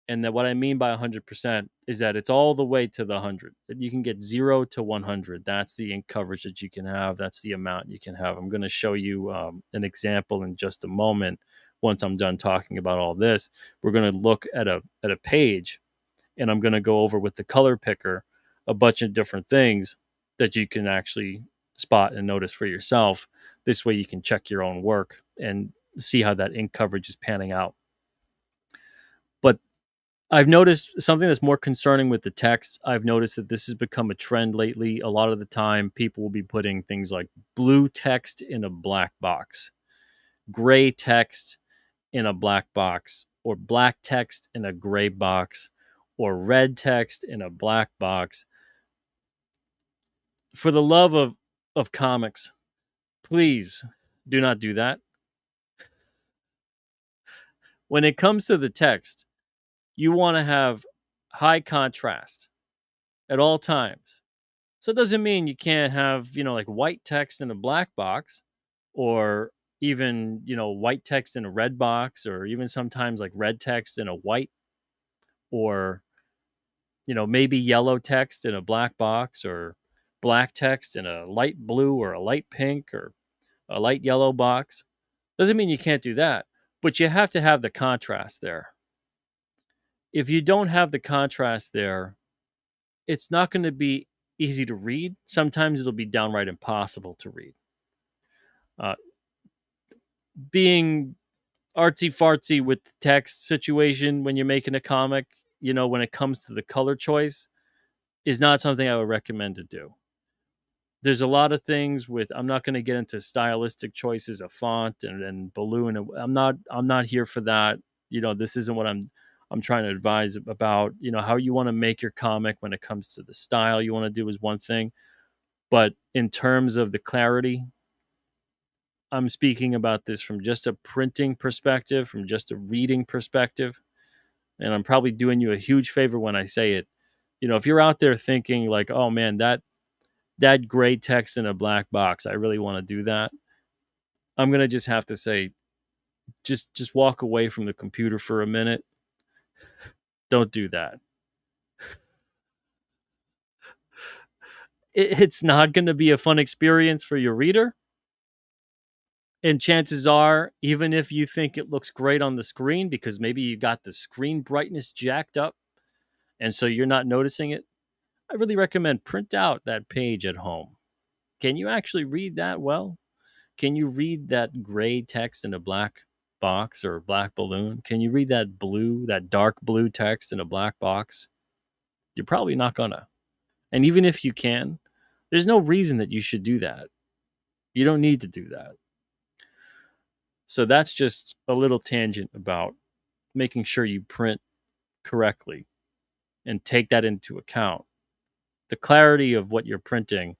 And that what I mean by 100% is that it's all the way to the 100. That you can get 0 to 100. That's the ink coverage that you can have. That's the amount you can have. I'm going to show you an example in just a moment. Once I'm done talking about all this, we're going to look at a page, and I'm going to go over with the color picker a bunch of different things that you can actually spot and notice for yourself. This way you can check your own work and see how that ink coverage is panning out. But I've noticed something that's more concerning with the text. I've noticed that this has become a trend lately. A lot of the time, people will be putting things like blue text in a black box, gray text in a black box, or black text in a gray box, or red text in a black box. For the love of comics, please do not do that. When it comes to the text, you want to have high contrast at all times. So it doesn't mean you can't have, like white text in a black box, or even, white text in a red box, or even sometimes like red text in a white, or, maybe yellow text in a black box, or black text in a light blue or a light pink or a light yellow box. Doesn't mean you can't do that, but you have to have the contrast there. If you don't have the contrast there, it's not going to be easy to read. Sometimes it'll be downright impossible to read. Being artsy fartsy with the text situation when you're making a comic, when it comes to the color choice, is not something I would recommend to do. There's a lot of things with, I'm not going to get into stylistic choices of font and balloon. I'm not here for that. This isn't what I'm trying to advise about. How you want to make your comic when it comes to the style you want to do is one thing. But in terms of the clarity, I'm speaking about this from just a printing perspective, from just a reading perspective. And I'm probably doing you a huge favor when I say it. If you're out there thinking like, oh man, that gray text in a black box, I really want to do that, I'm going to just have to say, just walk away from the computer for a minute. Don't do that. It's not going to be a fun experience for your reader. And chances are, even if you think it looks great on the screen, because maybe you got the screen brightness jacked up, and so you're not noticing it, I really recommend print out that page at home. Can you actually read that well? Can you read that gray text in a black box or a black balloon? Can you read that dark blue text in a black box? You're probably not gonna. And even if you can, there's no reason that you should do that. You don't need to do that. So that's just a little tangent about making sure you print correctly and take that into account. the clarity of what you're printing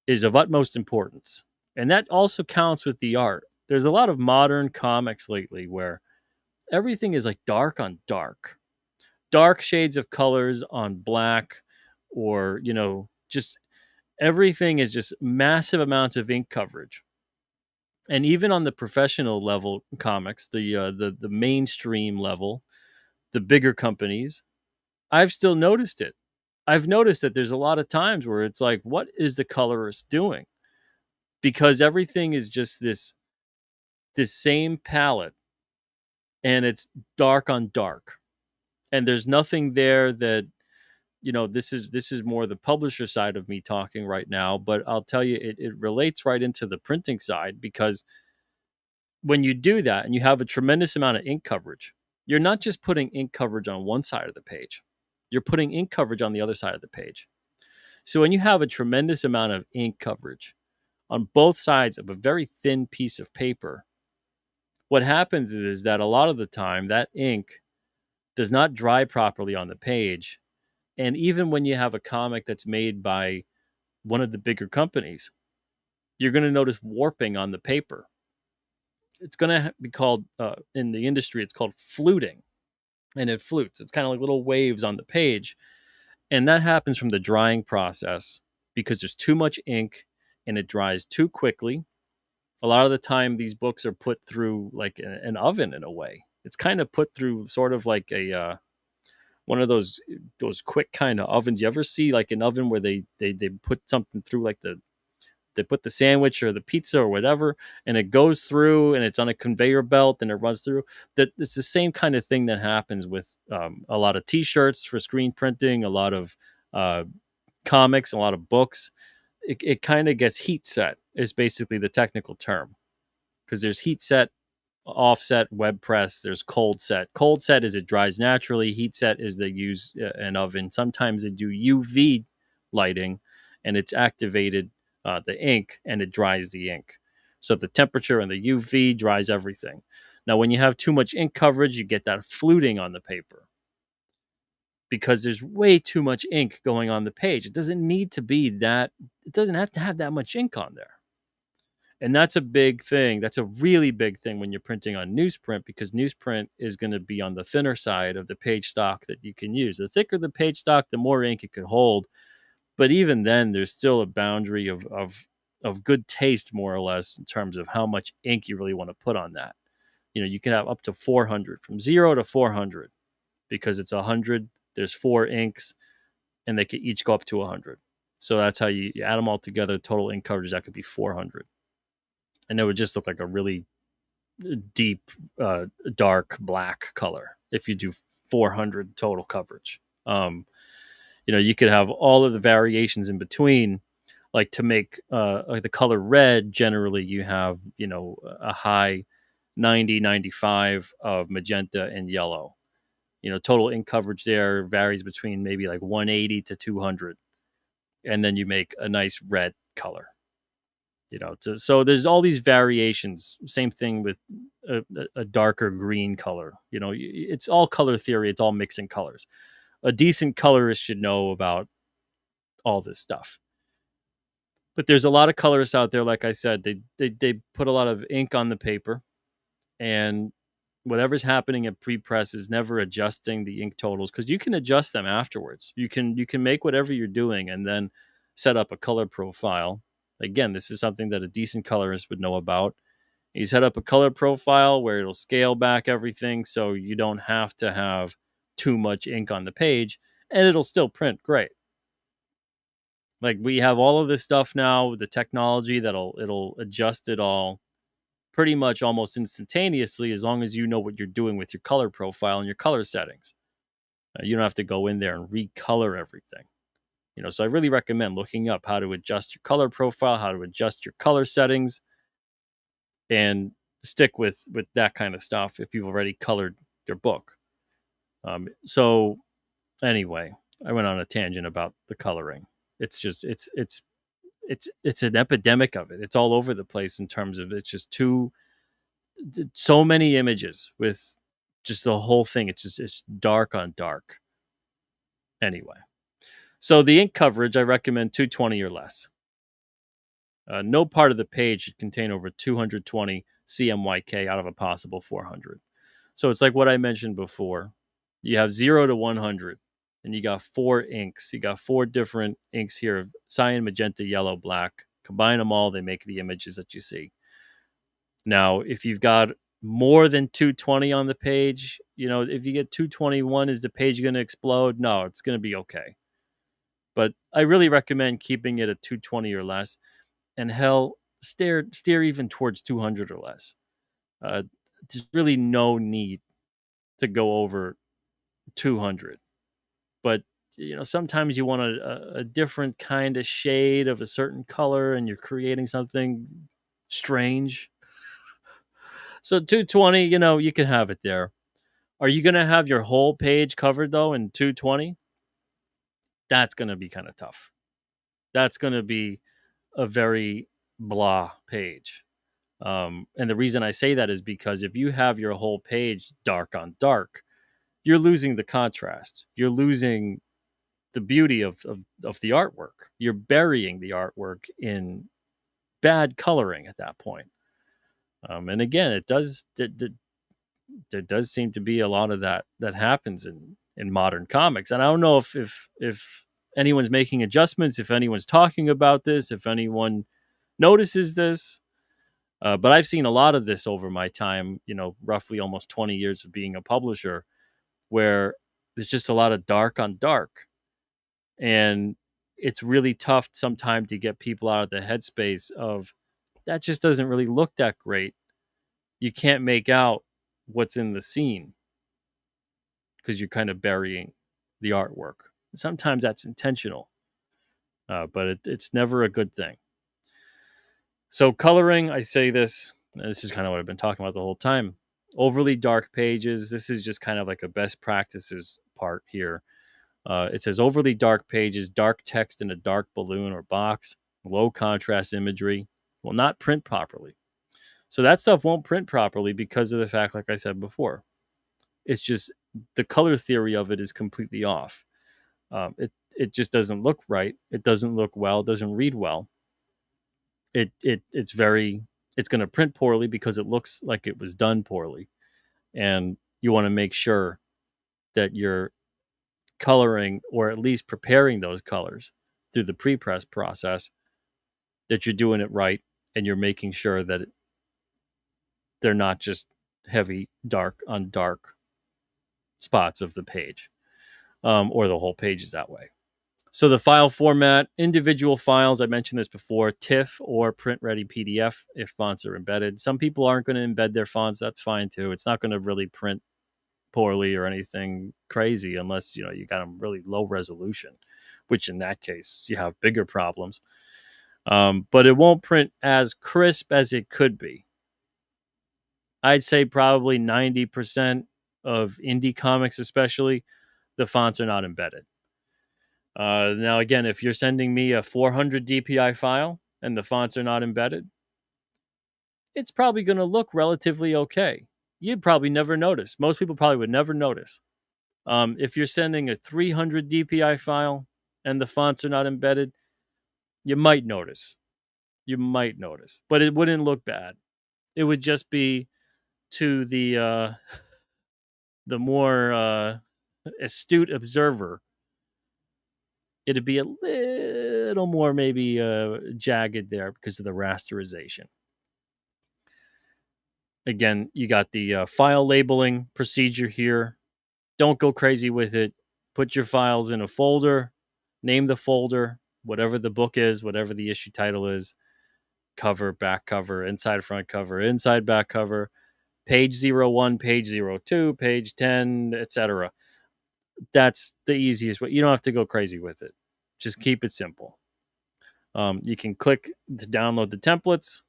is of utmost importance. And that also counts with the art. There's a lot of modern comics lately where everything is like dark on dark, dark shades of colors on black, or, just everything is just massive amounts of ink coverage. And even on the professional level comics, the mainstream level, the bigger companies, I've still noticed it. I've noticed that there's a lot of times where it's like, what is the colorist doing? Because everything is just this same palette, and it's dark on dark. And there's nothing there that, this is more the publisher side of me talking right now, but I'll tell you, it relates right into the printing side, because when you do that and you have a tremendous amount of ink coverage, you're not just putting ink coverage on one side of the page, you're putting ink coverage on the other side of the page. So when you have a tremendous amount of ink coverage on both sides of a very thin piece of paper, what happens is that a lot of the time that ink does not dry properly on the page. And even when you have a comic that's made by one of the bigger companies, you're going to notice warping on the paper. It's going to be called, in the industry, it's called fluting. And it flutes. It's kind of like little waves on the page. And that happens from the drying process because there's too much ink and it dries too quickly. A lot of the time, these books are put through like an oven in a way. It's kind of put through sort of like a one of those quick kind of ovens. You ever see like an oven where they put something through, like they put the sandwich or the pizza or whatever, and it goes through and it's on a conveyor belt and it runs through. That it's the same kind of thing that happens with a lot of T-shirts for screen printing, a lot of comics, a lot of books. It kind of gets heat set is basically the technical term, because there's heat set, offset, web press. There's cold set. Cold set is it dries naturally. Heat set is they use an oven. Sometimes they do UV lighting, and it's activated the ink, and it dries the ink. So the temperature and the UV dries everything. Now, when you have too much ink coverage, you get that fluting on the paper, because there's way too much ink going on the page. It doesn't need to be that. It doesn't have to have that much ink on there. And that's a big thing. That's a really big thing when you're printing on newsprint, because newsprint is going to be on the thinner side of the page stock that you can use. The thicker the page stock, the more ink it could hold. But even then, there's still a boundary of good taste, more or less, in terms of how much ink you really want to put on that. You can have up to 400, from 0 to 400, because it's 100. There's 4 inks, and they could each go up to 100. So that's how you add them all together. Total ink coverage, that could be 400. And it would just look like a really deep, dark black color if you do 400 total coverage. You could have all of the variations in between, like to make like the color red. Generally, you have a high 90, 95 of magenta and yellow. Total ink coverage there varies between maybe like 180 to 200, and then you make a nice red color. So there's all these variations. Same thing with a darker green color. It's all color theory. It's all mixing colors. A decent colorist should know about all this stuff. But there's a lot of colorists out there. Like I said, they put a lot of ink on the paper, and whatever's happening at pre-press is never adjusting the ink totals, because you can adjust them afterwards. You can make whatever you're doing and then set up a color profile. Again, this is something that a decent colorist would know about. You set up a color profile where it'll scale back everything, so you don't have to have too much ink on the page, and it'll still print great. Like, we have all of this stuff now, the technology it'll adjust it all pretty much almost instantaneously, as long as you know what you're doing with your color profile and your color settings. You don't have to go in there and recolor everything. So I really recommend looking up how to adjust your color profile, how to adjust your color settings, and stick with that kind of stuff if you've already colored your book. So anyway, I went on a tangent about the coloring. It's just it's an epidemic of it. It's all over the place in terms of, it's just so many images with just the whole thing. It's dark on dark. Anyway. So the ink coverage, I recommend 220 or less. No part of the page should contain over 220 CMYK out of a possible 400. So it's like what I mentioned before. You have 0 to 100, and you got 4 inks. You got 4 different inks here: cyan, magenta, yellow, black. Combine them all, they make the images that you see. Now, if you've got more than 220 on the page, if you get 221, is the page going to explode? No, it's going to be okay. But I really recommend keeping it at 220 or less. And hell, steer even towards 200 or less. There's really no need to go over 200. But sometimes you want a different kind of shade of a certain color, and you're creating something strange. So 220, you can have it there. Are you going to have your whole page covered though in 220? That's going to be kind of tough. That's going to be a very blah page. And the reason I say that is because if you have your whole page dark on dark, you're losing the contrast. You're losing the beauty of the artwork. You're burying the artwork in bad coloring at that point. And again, there does seem to be a lot of that happens in modern comics. And I don't know if anyone's making adjustments, if anyone's talking about this, if anyone notices this. But I've seen a lot of this over my time, roughly almost 20 years of being a publisher, where there's just a lot of dark on dark. And it's really tough sometimes to get people out of the headspace of that just doesn't really look that great. You can't make out what's in the scene because you're kind of burying the artwork. Sometimes that's intentional, but it's never a good thing. So coloring, I say this, and this is kind of what I've been talking about the whole time. Overly dark pages, this is just kind of like a best practices part here. It says overly dark pages, dark text in a dark balloon or box, low contrast imagery will not print properly. So that stuff won't print properly because of the fact, like I said before, it's just the color theory of it is completely off. It just doesn't look right. It doesn't look well. It doesn't read well. It's going to print poorly because it looks like it was done poorly, and you want to make sure that you're coloring or at least preparing those colors through the pre-press process, that you're doing it right, and you're making sure that they're not just heavy dark on dark spots of the page, or the whole page is that way. So the file format, individual files, I mentioned this before, TIFF or print-ready PDF if fonts are embedded. Some people aren't going to embed their fonts. That's fine too. It's not going to really print poorly or anything crazy unless you got them really low resolution, which in that case you have bigger problems. But it won't print as crisp as it could be. I'd say probably 90% of indie comics, especially, the fonts are not embedded. Now, again, if you're sending me a 400 DPI file and the fonts are not embedded, it's probably going to look relatively okay. You'd probably never notice. Most people probably would never notice. If you're sending a 300 DPI file and the fonts are not embedded, you might notice. But it wouldn't look bad. It would just be to the more astute observer, it'd be a little more maybe jagged there because of the rasterization. Again, you got the file labeling procedure here. Don't go crazy with it. Put your files in a folder, name the folder, whatever the book is, whatever the issue title is, cover, back cover, inside front cover, inside back cover, page 01, page 02, page 10, etc. That's the easiest way. You don't have to go crazy with it. Just keep it simple. You can click to download the templates,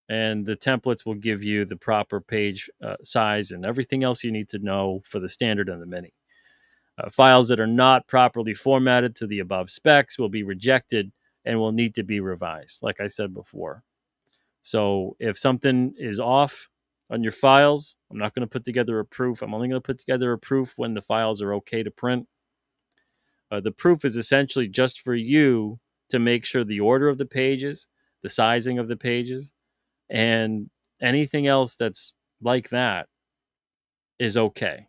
and the templates will give you the proper page size and everything else you need to know for the standard and the mini. Files that are not properly formatted to the above specs will be rejected and will need to be revised, like I said before. So if something is off on your files, I'm not going to put together a proof. I'm only going to put together a proof when the files are okay to print. The proof is essentially just for you to make sure the order of the pages, the sizing of the pages, and anything else that's like that is okay.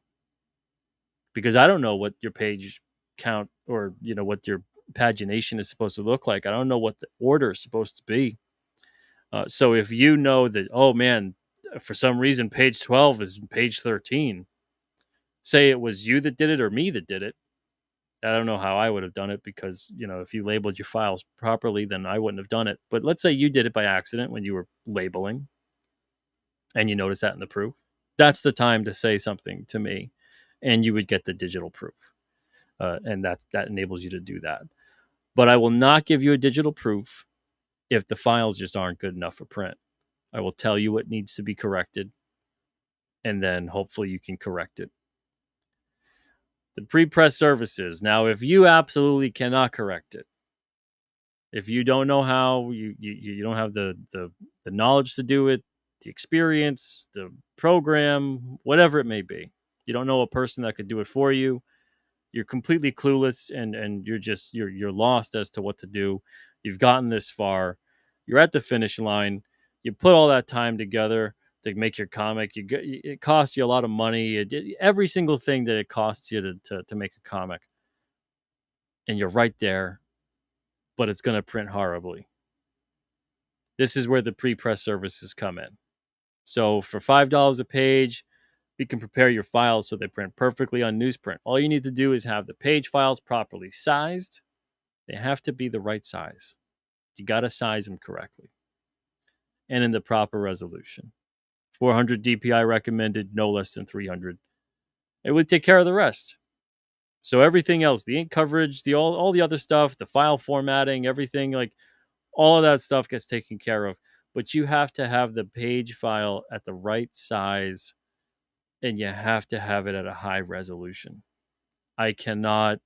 Because I don't know what your page count or what your pagination is supposed to look like. I don't know what the order is supposed to be. So if you know that, oh man, for some reason page 12 is page 13, say it was you that did it or me that did it. I don't know how I would have done it because, if you labeled your files properly, then I wouldn't have done it. But let's say you did it by accident when you were labeling and you notice that in the proof. That's the time to say something to me and you would get the digital proof. And that enables you to do that. But I will not give you a digital proof if the files just aren't good enough for print. I will tell you what needs to be corrected, and then hopefully you can correct it. The pre-press services. Now, if you absolutely cannot correct it, if you don't know how, you don't have the knowledge to do it, the experience, the program, whatever it may be, you don't know a person that could do it for you, you're completely clueless and you're lost as to what to do. You've gotten this far, you're at the finish line, you put all that time together to make your comic, it costs you a lot of money, every single thing that it costs you to make a comic, and you're right there, but it's going to print horribly. This is where the pre-press services come in. So for $5 a page, we can prepare your files so they print perfectly on newsprint. All you need to do is have the page files properly sized. They have to be the right size. You got to size them correctly and in the proper resolution. 400 DPI recommended, no less than 300. It would take care of the rest. So everything else, the ink coverage, all the other stuff, the file formatting, everything, like all of that stuff gets taken care of. But you have to have the page file at the right size, and you have to have it at a high resolution. I cannot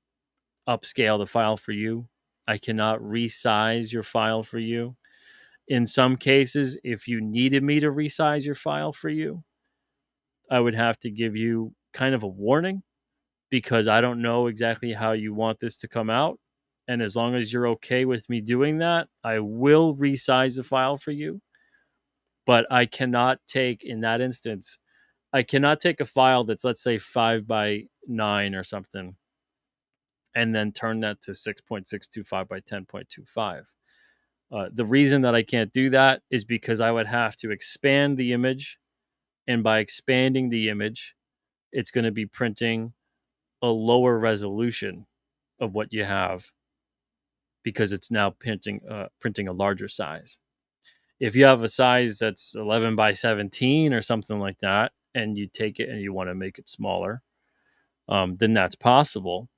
upscale the file for you. I cannot resize your file for you. In some cases, if you needed me to resize your file for you, I would have to give you kind of a warning because I don't know exactly how you want this to come out. And as long as you're okay with me doing that, I will resize the file for you. But I cannot take, in that instance, I cannot take a file that's, let's say, 5:9 or something, and then turn that to 6.625 by 10.25. The reason that I can't do that is because I would have to expand the image. And by expanding the image, it's going to be printing a lower resolution of what you have because it's now printing a larger size. If you have a size that's 11 by 17 or something like that, and you take it and you want to make it smaller, then that's possible.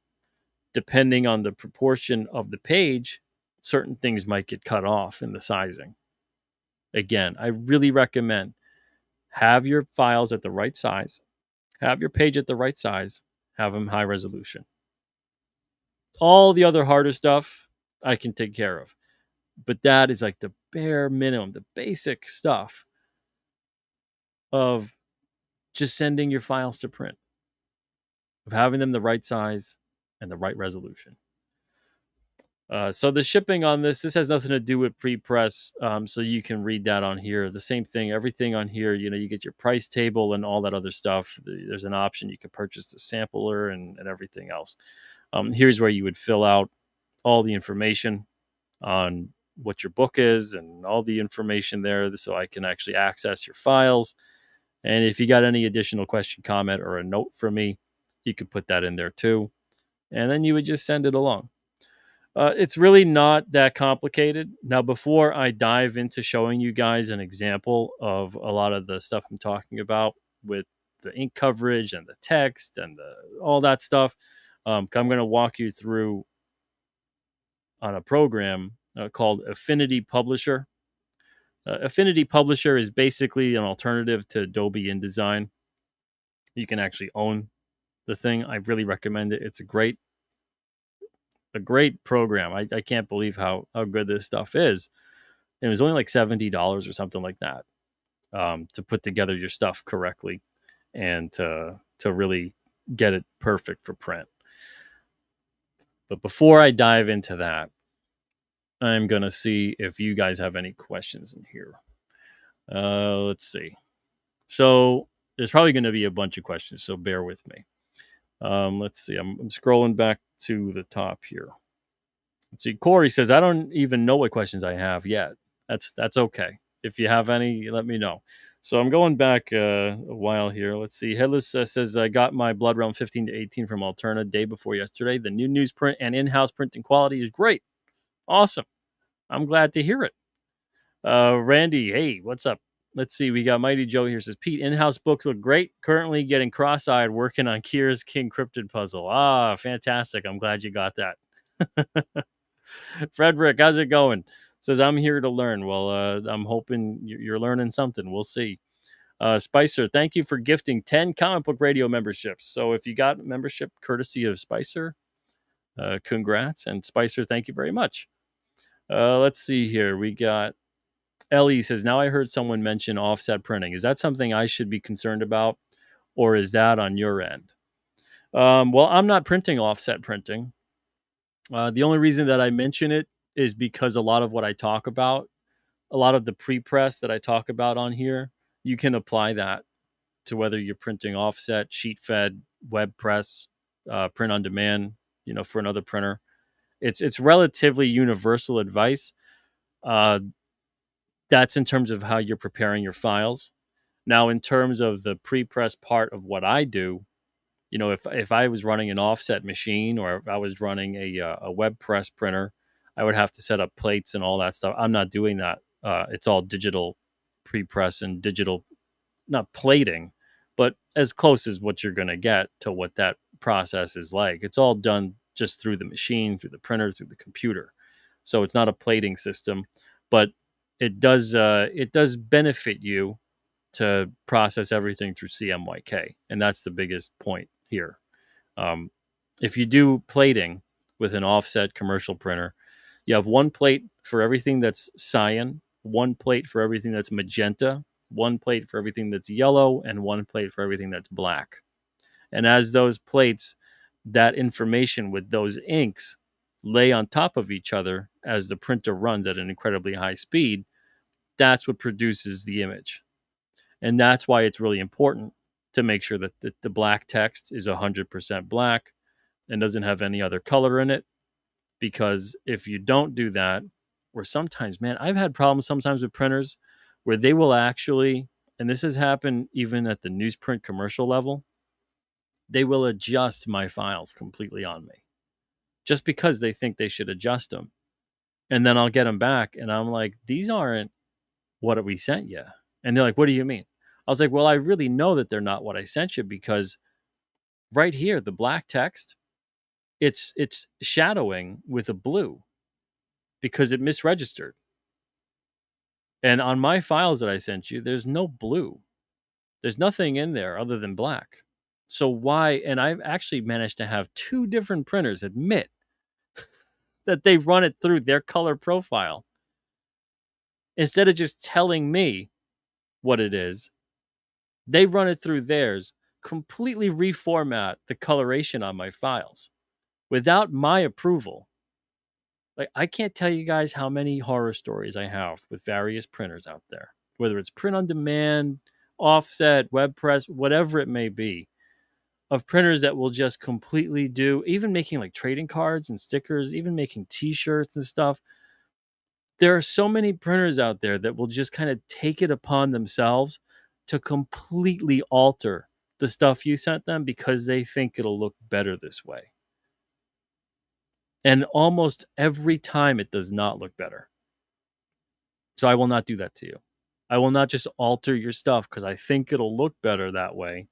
Depending on the proportion of the page, certain things might get cut off in the sizing. Again, I really recommend have your files at the right size, have your page at the right size, have them high resolution. All the other harder stuff I can take care of. But that is like the bare minimum, the basic stuff of just sending your files to print, of having them the right size and the right resolution. So the shipping on this has nothing to do with pre-press. So you can read that on here. The same thing, everything on here, you get your price table and all that other stuff. There's an option. You can purchase the sampler and everything else. Here's where you would fill out all the information on what your book is and all the information there so I can actually access your files. And if you got any additional question, comment, or a note from me, you could put that in there too. And then you would just send it along. It's really not that complicated. Now, before I dive into showing you guys an example of a lot of the stuff I'm talking about with the ink coverage and the text and all that stuff, I'm going to walk you through on a program called Affinity Publisher. Affinity Publisher is basically an alternative to Adobe InDesign. You can actually own the thing. I really recommend it. It's a great program. I can't believe how good this stuff is. It was only like $70 or something like that to put together your stuff correctly and to really get it perfect for print. But before I dive into that, I'm going to see if you guys have any questions in here. Let's see. So there's probably going to be a bunch of questions, so bear with me. Let's see. I'm scrolling back to the top here. Let's see. Corey says, I don't even know what questions I have yet. That's okay. If you have any, let me know. So I'm going back a while here. Let's see. Headless says, I got my Blood Realm 15 to 18 from Alterna day before yesterday. The new newsprint and in-house printing quality is great. Awesome. I'm glad to hear it. Randy, hey, what's up? Let's see. We got Mighty Joe here. Says, Pete, in-house books look great. Currently getting cross-eyed working on Kier's King Cryptid puzzle. Ah, fantastic. I'm glad you got that. Frederick, how's it going? Says, I'm here to learn. Well, I'm hoping you're learning something. We'll see. Spicer, thank you for gifting 10 comic book radio memberships. So if you got membership courtesy of Spicer, congrats. And Spicer, thank you very much. Let's see here. We got Ellie says, now I heard someone mention offset printing. Is that something I should be concerned about, or is that on your end? Well, I'm not printing offset printing. The only reason that I mention it is because a lot of what I talk about, a lot of the pre-press that I talk about on here, you can apply that to whether you're printing offset, sheet fed, web press, print on demand, for another printer. It's relatively universal advice. That's in terms of how you're preparing your files. Now, in terms of the pre-press part of what I do, if I was running an offset machine or if I was running a web press printer, I would have to set up plates and all that stuff. I'm not doing that. It's all digital pre-press and digital, not plating, but as close as what you're going to get to what that process is like. It's all done just through the machine, through the printer, through the computer. So it's not a plating system, but it does benefit you to process everything through CMYK, and that's the biggest point here. If you do plating with an offset commercial printer, you have one plate for everything that's cyan, one plate for everything that's magenta, one plate for everything that's yellow, and one plate for everything that's black. And as those plates, that information with those inks lay on top of each other as the printer runs at an incredibly high speed, that's what produces the image. And that's why it's really important to make sure that the black text is 100% black and doesn't have any other color in it. Because if you don't do that, or sometimes, man, I've had problems sometimes with printers where they will actually, and this has happened even at the newsprint commercial level, they will adjust my files completely on me just because they think they should adjust them. And then I'll get them back and I'm like, these aren't what we sent you. And they're like, what do you mean? I was like, well, I really know that they're not what I sent you because right here, the black text, it's shadowing with a blue because it misregistered. And on my files that I sent you, there's no blue. There's nothing in there other than black. So why? And I've actually managed to have 2 different printers admit that they run it through their color profile instead of just telling me what it is. They run it through theirs, completely reformat the coloration on my files without my approval. Like, I can't tell you guys how many horror stories I have with various printers out there, whether it's print on demand, offset, web press, whatever it may be, of printers that will just completely do, even making like trading cards and stickers, even making t-shirts and stuff. There are so many printers out there that will just kind of take it upon themselves to completely alter the stuff you sent them because they think it'll look better this way. And almost every time it does not look better. So I will not do that to you. I will not just alter your stuff because I think it'll look better that way.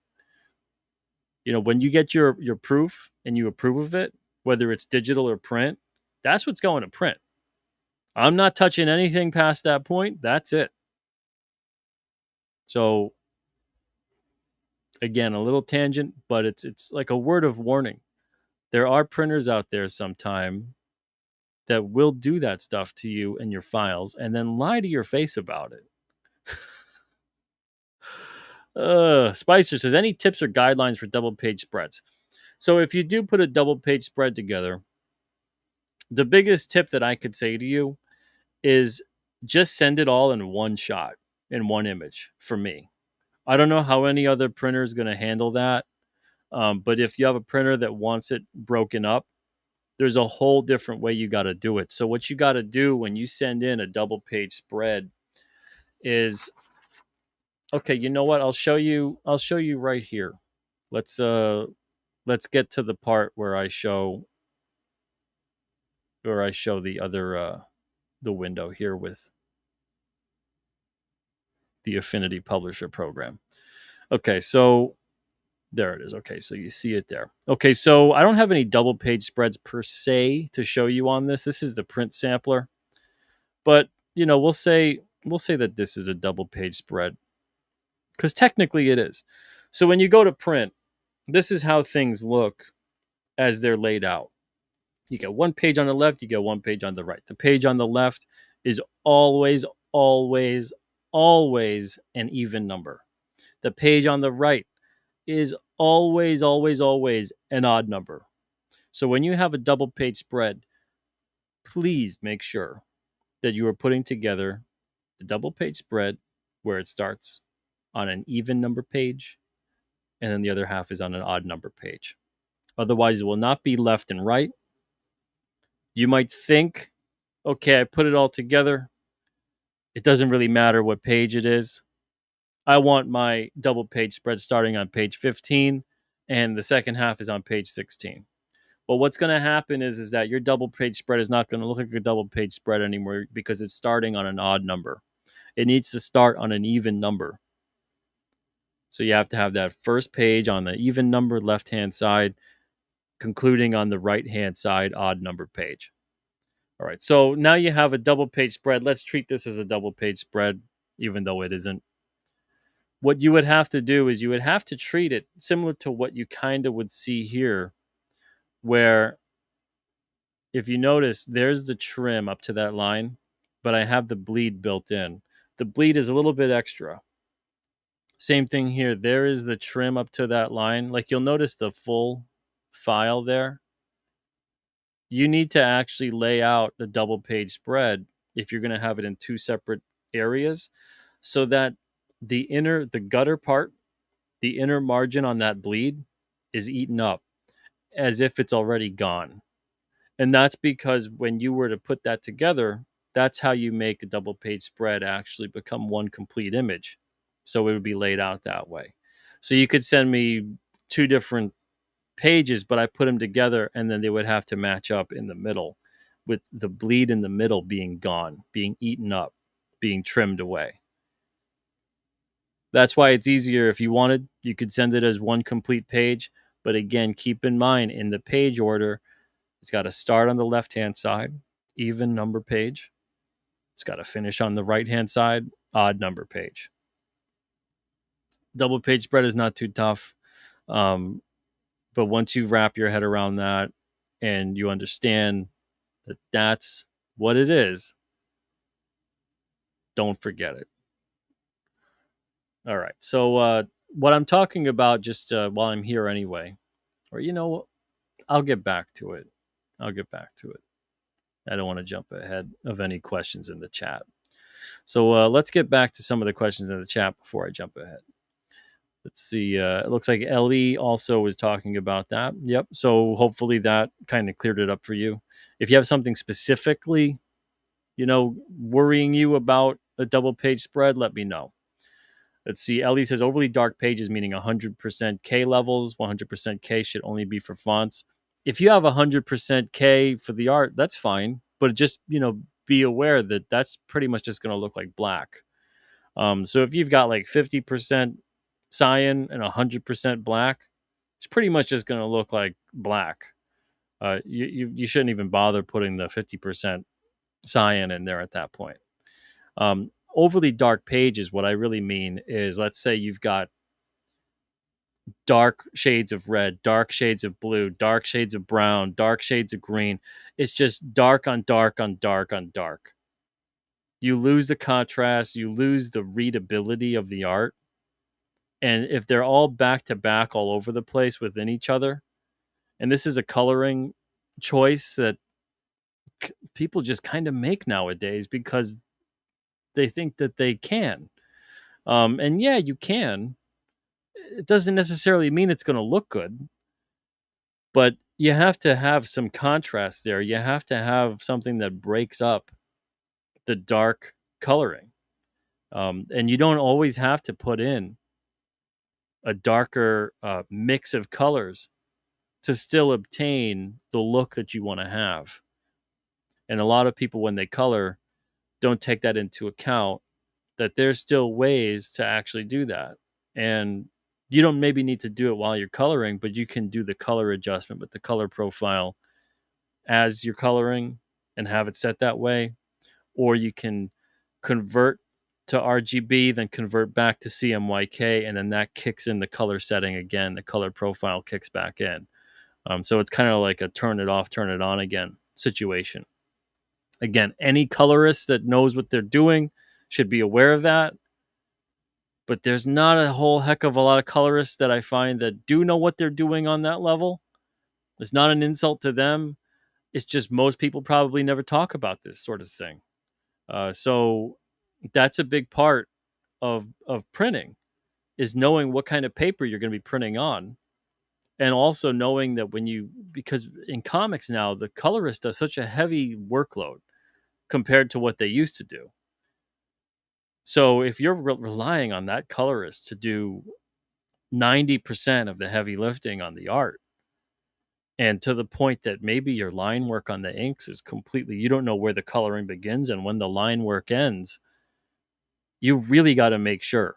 When you get your proof and you approve of it, whether it's digital or print, that's what's going to print. I'm not touching anything past that point. That's it. So again, a little tangent, but it's like a word of warning. There are printers out there sometime that will do that stuff to you and your files and then lie to your face about it. Spicer says, any tips or guidelines for double page spreads? So if you do put a double page spread together, the biggest tip that I could say to you is just send it all in one shot, in one image for me. I don't know how any other printer is going to handle that. But if you have a printer that wants it broken up, there's a whole different way you got to do it. So what you got to do when you send in a double page spread is, okay, you know what? I'll show you right here. Let's get to the part where I show the other the window here with the Affinity Publisher program. Okay, so there it is. Okay, so you see it there. Okay, so I don't have any double page spreads per se to show you on this. This is the print sampler. But, we'll say that this is a double page spread because technically it is. So when you go to print, this is how things look as they're laid out. You get one page on the left, you get one page on the right. The page on the left is always, always, always an even number. The page on the right is always, always, always an odd number. So when you have a double page spread, please make sure that you are putting together the double page spread where it starts on an even number page and then the other half is on an odd number page. Otherwise, it will not be left and right. You might think, okay, I put it all together. It doesn't really matter what page it is. I want my double page spread starting on page 15 and the second half is on page 16. Well, what's going to happen is that your double page spread is not going to look like a double page spread anymore because it's starting on an odd number. It needs to start on an even number. So you have to have that first page on the even number left-hand side, concluding on the right-hand side odd number page. All right, so now you have a double page spread. Let's treat this as a double page spread, even though it isn't. What you would have to do is you would have to treat it similar to what you kind of would see here, where if you notice, there's the trim up to that line, but I have the bleed built in. The bleed is a little bit extra. Same thing here. There is the trim up to that line. Like you'll notice the full file there. You need to actually lay out the double page spread if you're going to have it in two separate areas so that the gutter part, the inner margin on that bleed is eaten up as if it's already gone. And that's because when you were to put that together, that's how you make a double page spread actually become one complete image. So it would be laid out that way. So you could send me two different pages, but I put them together and then they would have to match up in the middle with the bleed in the middle being gone, being eaten up, being trimmed away. That's why it's easier. If you wanted, you could send it as one complete page. But again, keep in mind in the page order, it's got to start on the left-hand side, even number page. It's got to finish on the right-hand side, odd number page. Double page spread is not too tough. But once you wrap your head around that and you understand that that's what it is, don't forget it. All right. So what I'm talking about just while I'm here anyway, or I'll get back to it. I don't want to jump ahead of any questions in the chat. So let's get back to some of the questions in the chat before I jump ahead. Let's see. It looks like Ellie also was talking about that. Yep. So hopefully that kind of cleared it up for you. If you have something specifically, worrying you about a double page spread, let me know. Let's see. Ellie says overly dark pages, meaning 100% K levels. 100% K should only be for fonts. If you have 100% K for the art, that's fine. But just, be aware that that's pretty much just going to look like black. So if you've got like 50% cyan and 100% black, it's pretty much just going to look like black. You shouldn't even bother putting the 50% cyan in there at that point. Overly dark pages, what I really mean is, let's say you've got dark shades of red, dark shades of blue, dark shades of brown, dark shades of green. It's just dark on dark on dark on dark. You lose the contrast, you lose the readability of the art. And if they're all back to back all over the place within each other, and this is a coloring choice that people just kind of make nowadays because they think that they can. And yeah, you can. It doesn't necessarily mean it's going to look good, but you have to have some contrast there. You have to have something that breaks up the dark coloring. And you don't always have to put in a darker mix of colors to still obtain the look that you want to have. And a lot of people, when they color, don't take that into account, that there's still ways to actually do that. And you don't maybe need to do it while you're coloring, but you can do the color adjustment with the color profile as you're coloring and have it set that way. Or you can convert to RGB, then convert back to CMYK, and then that kicks in the color setting again. The color profile kicks back in. So it's kind of like a turn it off, turn it on again situation. Again, any colorist that knows what they're doing should be aware of that. But there's not a whole heck of a lot of colorists that I find that do know what they're doing on that level. It's not an insult to them. It's just most people probably never talk about this sort of thing. So that's a big part of printing, is knowing what kind of paper you're going to be printing on. And also knowing that because in comics now, the colorist does such a heavy workload compared to what they used to do. So if you're relying on that colorist to do 90% of the heavy lifting on the art, and to the point that maybe your line work on the inks is completely, you don't know where the coloring begins and when the line work ends, you really got to make sure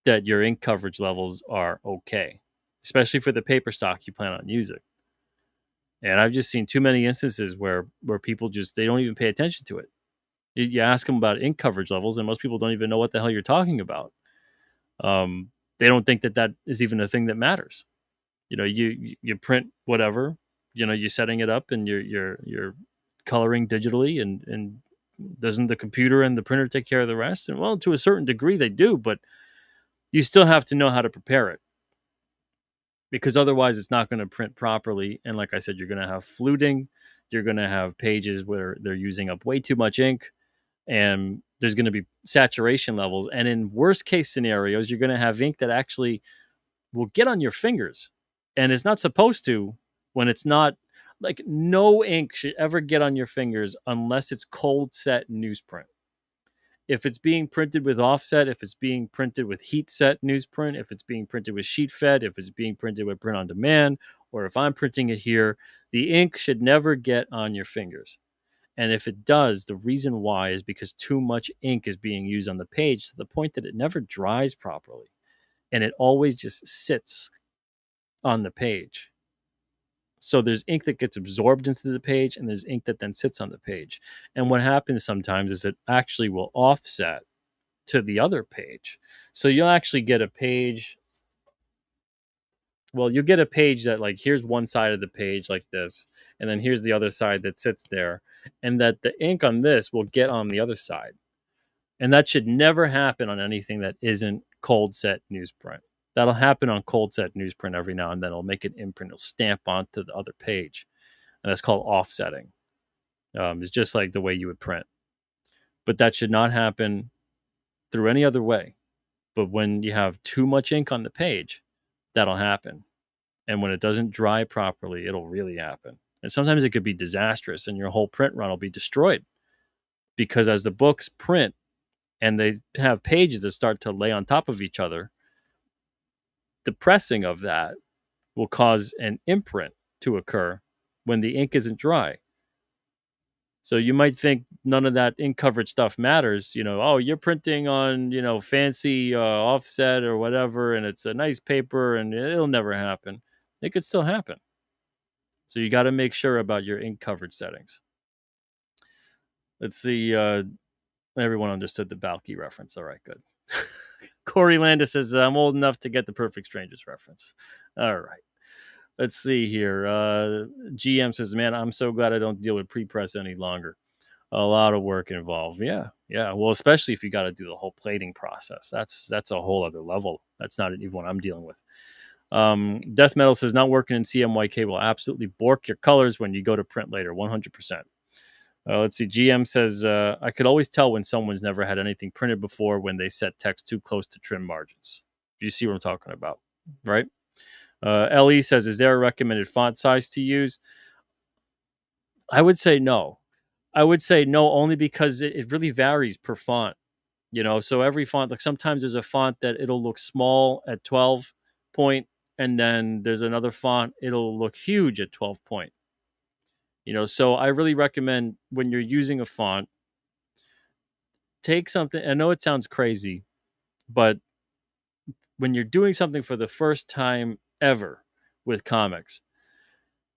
that your ink coverage levels are okay, especially for the paper stock you plan on using. And I've just seen too many instances where people they don't even pay attention to it. You ask them about ink coverage levels, and most people don't even know what the hell you're talking about. They don't think that is even a thing that matters. You print whatever, you're setting it up and you're coloring digitally, and doesn't the computer and the printer take care of the rest? And well, to a certain degree they do, but you still have to know how to prepare it, because otherwise it's not going to print properly. And like I said, you're going to have fluting, you're going to have pages where they're using up way too much ink, and there's going to be saturation levels. And in worst case scenarios, you're going to have ink that actually will get on your fingers. And it's not supposed to, when it's not, like, no ink should ever get on your fingers unless it's cold set newsprint. If it's being printed with offset, if it's being printed with heat set newsprint, if it's being printed with sheet fed, if it's being printed with print on demand, or if I'm printing it here, the ink should never get on your fingers. And if it does, the reason why is because too much ink is being used on the page to the point that it never dries properly. And it always just sits on the page. So there's ink that gets absorbed into the page, and there's ink that then sits on the page. And what happens sometimes is it actually will offset to the other page. So you'll actually get a page. Well, you'll get a page that, like, here's one side of the page like this, and then here's the other side that sits there, and that the ink on this will get on the other side. And that should never happen on anything that isn't cold set newsprint. That'll happen on cold set newsprint every now and then. It'll make an imprint. It'll stamp onto the other page. And that's called offsetting. It's just like the way you would print. But that should not happen through any other way. But when you have too much ink on the page, that'll happen. And when it doesn't dry properly, it'll really happen. And sometimes it could be disastrous, and your whole print run will be destroyed. Because as the books print and they have pages that start to lay on top of each other, the pressing of that will cause an imprint to occur when the ink isn't dry. So you might think none of that ink coverage stuff matters. Oh, you're printing on, fancy offset or whatever, and it's a nice paper and it'll never happen. It could still happen. So you got to make sure about your ink coverage settings. Let's see. Everyone understood the Balky reference. All right, good. Corey Landis says, I'm old enough to get the Perfect Strangers reference. All right. Let's see here. GM says, man, I'm so glad I don't deal with pre-press any longer. A lot of work involved. Yeah. Well, especially if you got to do the whole plating process. That's a whole other level. That's not even what I'm dealing with. Death Metal says, not working in CMYK will absolutely bork your colors when you go to print later. 100%. Let's see. GM says, I could always tell when someone's never had anything printed before when they set text too close to trim margins. You see what I'm talking about, right? LE says, is there a recommended font size to use? I would say no. I would say no only because it really varies per font. So every font, like sometimes there's a font that it'll look small at 12 point, and then there's another font, it'll look huge at 12 point. So I really recommend when you're using a font, take something. I know it sounds crazy, but when you're doing something for the first time ever with comics,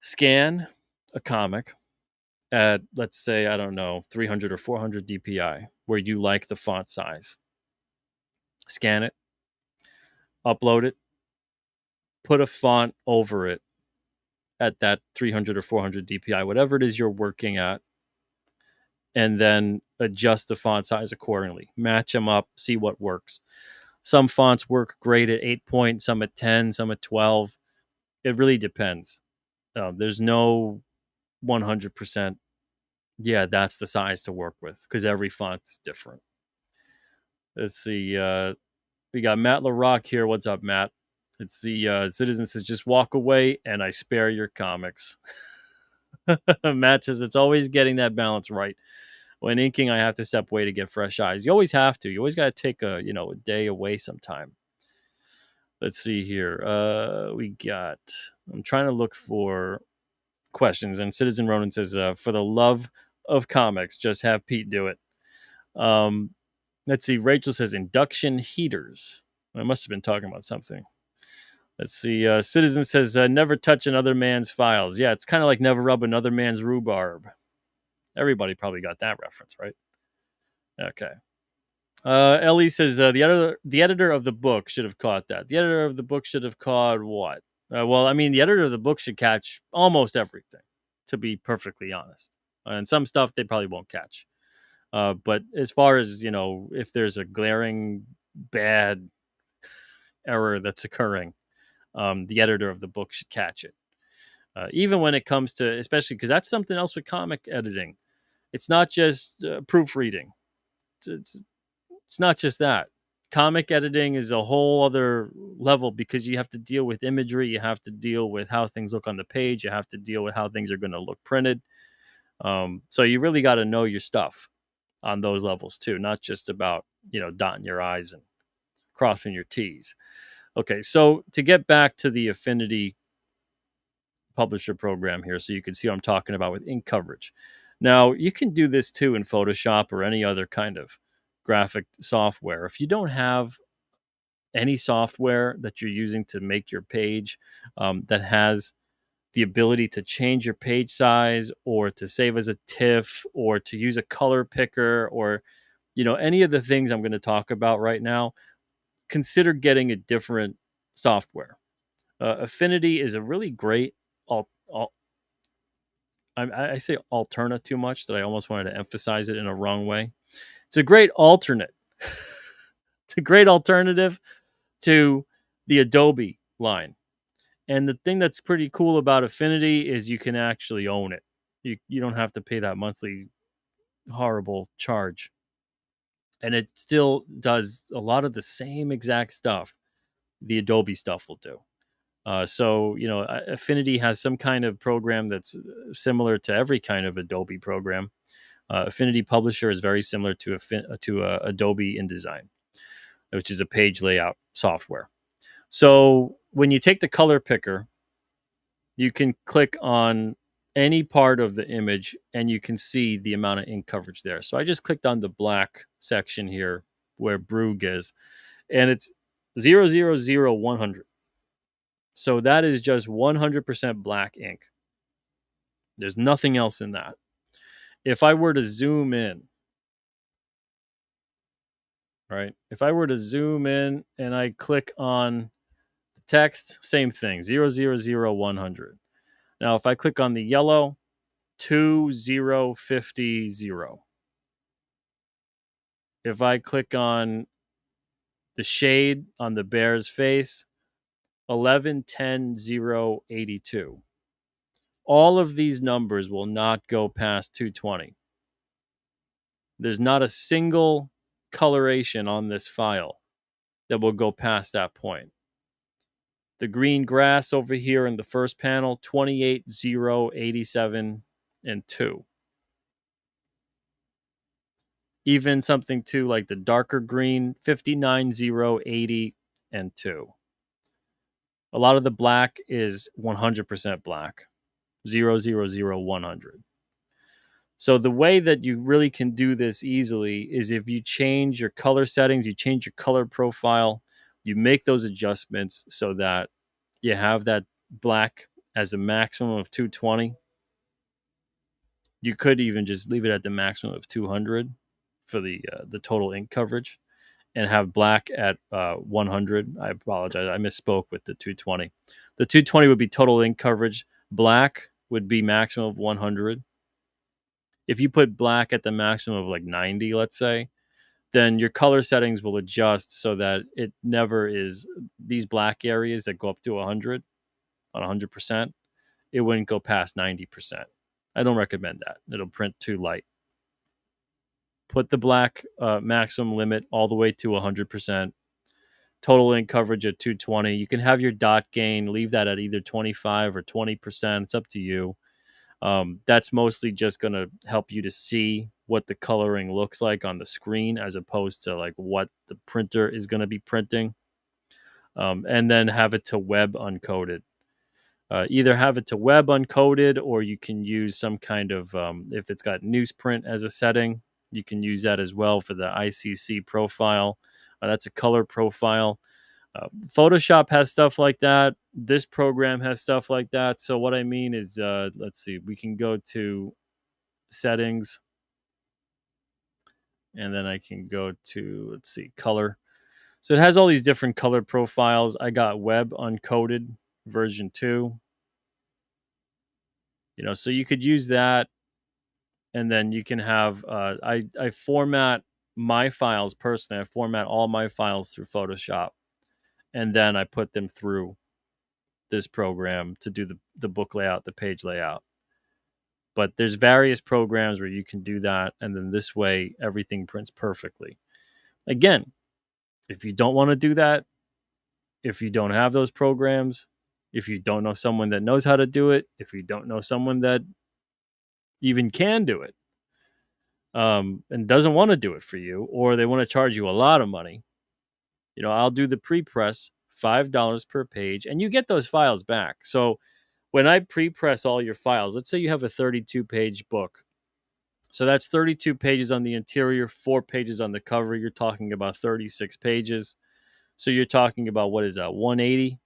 scan a comic at, let's say, I don't know, 300 or 400 DPI, where you like the font size. Scan it, upload it, put a font over it at that 300 or 400 DPI, whatever it is you're working at, and then adjust the font size accordingly. Match them up, see what works. Some fonts work great at 8 point, some at 10, some at 12. It really depends. There's no 100%, yeah, that's the size to work with, because every font is different. Let's see. We got Matt LaRock here. What's up, Matt? Let's see. Citizen says, just walk away and I spare your comics. Matt says, it's always getting that balance right. When inking, I have to step away to get fresh eyes. You always have to. You always got to take a day away sometime. Let's see here. I'm trying to look for questions. And Citizen Ronan says, for the love of comics, just have Pete do it. Let's see. Rachel says, induction heaters. I must have been talking about something. Let's see. Citizen says, never touch another man's files. Yeah, it's kind of like never rub another man's rhubarb. Everybody probably got that reference, right? Okay. Ellie says, the editor of the book should have caught that. The editor of the book should have caught what? Well, I mean, the editor of the book should catch almost everything, to be perfectly honest. And some stuff they probably won't catch. But as far as, if there's a glaring bad error that's occurring, the editor of the book should catch it. Even when it comes to, especially because that's something else with comic editing. It's not just proofreading. It's not just that. Comic editing is a whole other level, because you have to deal with imagery. You have to deal with how things look on the page. You have to deal with how things are going to look printed. So you really got to know your stuff on those levels too, not just about, dotting your I's and crossing your T's. Okay, so to get back to the Affinity publisher program here, so you can see what I'm talking about with ink coverage. Now, you can do this too in Photoshop or any other kind of graphic software. If you don't have any software that you're using to make your page that has the ability to change your page size, or to save as a TIFF, or to use a color picker, or any of the things I'm going to talk about right now, consider getting a different software. Affinity is a really great I say alternate too much that I almost wanted to emphasize it in a wrong way. It's a great alternate. It's a great alternative to the Adobe line. And the thing that's pretty cool about Affinity is you can actually own it. You don't have to pay that monthly horrible charge. And it still does a lot of the same exact stuff the Adobe stuff will do. So, Affinity has some kind of program that's similar to every kind of Adobe program. Affinity Publisher is very similar to Adobe InDesign, which is a page layout software. So when you take the color picker, you can click on any part of the image and you can see the amount of ink coverage there. So I just clicked on the black section here where Brugge is, and it's 000 So that is just 100% black ink. There's nothing else in that. If I were to zoom in, right? If I were to zoom in and I click on the text, same thing, 000 Now, if I click on the yellow, 2050. If I click on the shade on the bear's face, 1110,082. All of these numbers will not go past 220. There's not a single coloration on this file that will go past that point. The green grass over here in the first panel, 28, 0, 87, and 2. Even something too like the darker green, 59, 0, 80, and 2. A lot of the black is 100% black, 0, 0, 0, 100. So the way that you really can do this easily is if you change your color settings, you change your color profile, you make those adjustments so that you have that black as a maximum of 220. You could even just leave it at the maximum of 200 for the total ink coverage, and have black at 100. I apologize, I misspoke with the 220. The 220 would be total ink coverage. Black would be maximum of 100. If you put black at the maximum of like 90, let's say, then your color settings will adjust so that it never is these black areas that go up to 100 on 100%. It wouldn't go past 90%. I don't recommend that. It'll print too light. Put the black maximum limit all the way to 100%. Total ink coverage at 220. You can have your dot gain, leave that at either 25 or 20%. It's up to you. That's mostly just going to help you to see what the coloring looks like on the screen as opposed to like what the printer is going to be printing. And then have it to web uncoded. Either have it to web uncoded, or you can use some kind of, if it's got newsprint as a setting, you can use that as well for the ICC profile. That's a color profile. Photoshop has stuff like that. This program has stuff like that. So what I mean is, let's see, we can go to settings, and then I can go to, let's see, color. So it has all these different color profiles. I got web uncoded version 2. So you could use that, and then you can have, I format my files personally. I format all my files through Photoshop, and then I put them through this program to do the book layout, the page layout. But there's various programs where you can do that, and then this way everything prints perfectly. Again, if you don't want to do that, if you don't have those programs, if you don't know someone that knows how to do it, if you don't know someone that even can do it, and doesn't want to do it for you, or they want to charge you a lot of money, I'll do the pre-press, $5 per page, and you get those files back. So when I pre-press all your files, let's say you have a 32-page book. So that's 32 pages on the interior, 4 pages on the cover. You're talking about 36 pages. So you're talking about, what is that, 180?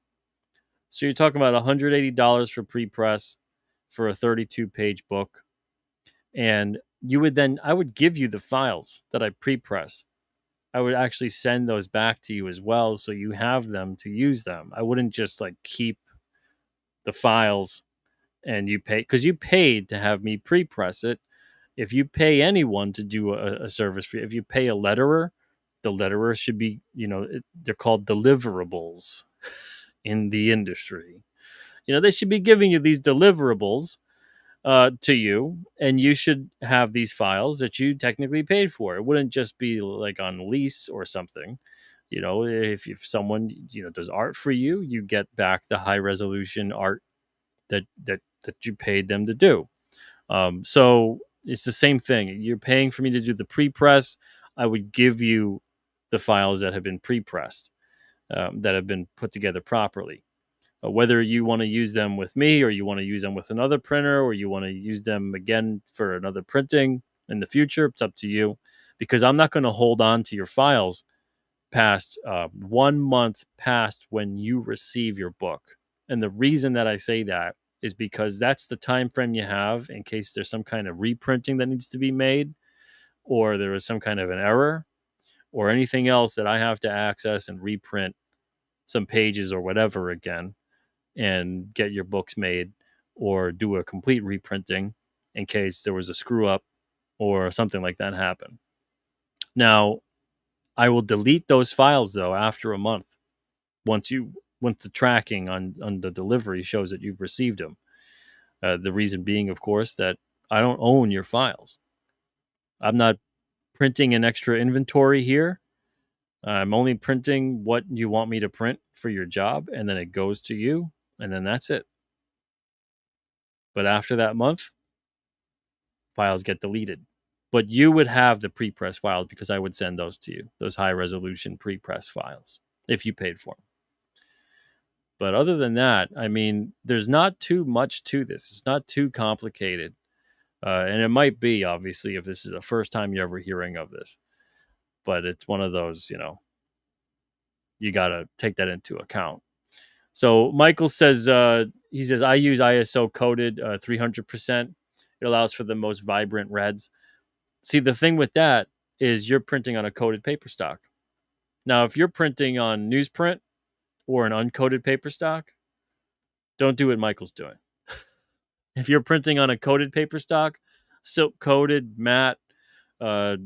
So you're talking about $180 for pre-press for a 32-page book. And I would give you the files that I pre-press. I would actually send those back to you as well, so you have them to use them. I wouldn't just like keep the files and you pay, because you paid to have me pre-press it. If you pay anyone to do a service for you, if you pay a letterer, the letterer should be, they're called deliverables in the industry. They should be giving you these deliverables to you, and you should have these files that you technically paid for. It wouldn't just be like on lease or something. If someone does art for you, you get back the high resolution art that you paid them to do. So it's the same thing. You're paying for me to do the pre-press. I would give you the files that have been pre-pressed, that have been put together properly. Whether you want to use them with me, or you want to use them with another printer, or you want to use them again for another printing in the future, it's up to you, because I'm not going to hold on to your files past 1 month past when you receive your book. And the reason that I say that is because that's the time frame you have in case there's some kind of reprinting that needs to be made, or there is some kind of an error, or anything else that I have to access and reprint some pages or whatever again, and get your books made, or do a complete reprinting in case there was a screw up or something like that happen. Now, I will delete those files though after a month, once the tracking on the delivery shows that you've received them. The reason being, of course, that I don't own your files. I'm not printing an extra inventory here. I'm only printing what you want me to print for your job, and then it goes to you, and then that's it. But after that month, files get deleted. But you would have the pre-press files because I would send those to you, those high-resolution pre-press files, if you paid for them. But other than that, I mean, there's not too much to this. It's not too complicated. And it might be, obviously, if this is the first time you're ever hearing of this. But it's one of those, you got to take that into account. So Michael says, he says, I use ISO coded 300%. It allows for the most vibrant reds. See, the thing with that is you're printing on a coated paper stock. Now, if you're printing on newsprint or an uncoated paper stock, don't do what Michael's doing. If you're printing on a coated paper stock, silk coated, matte,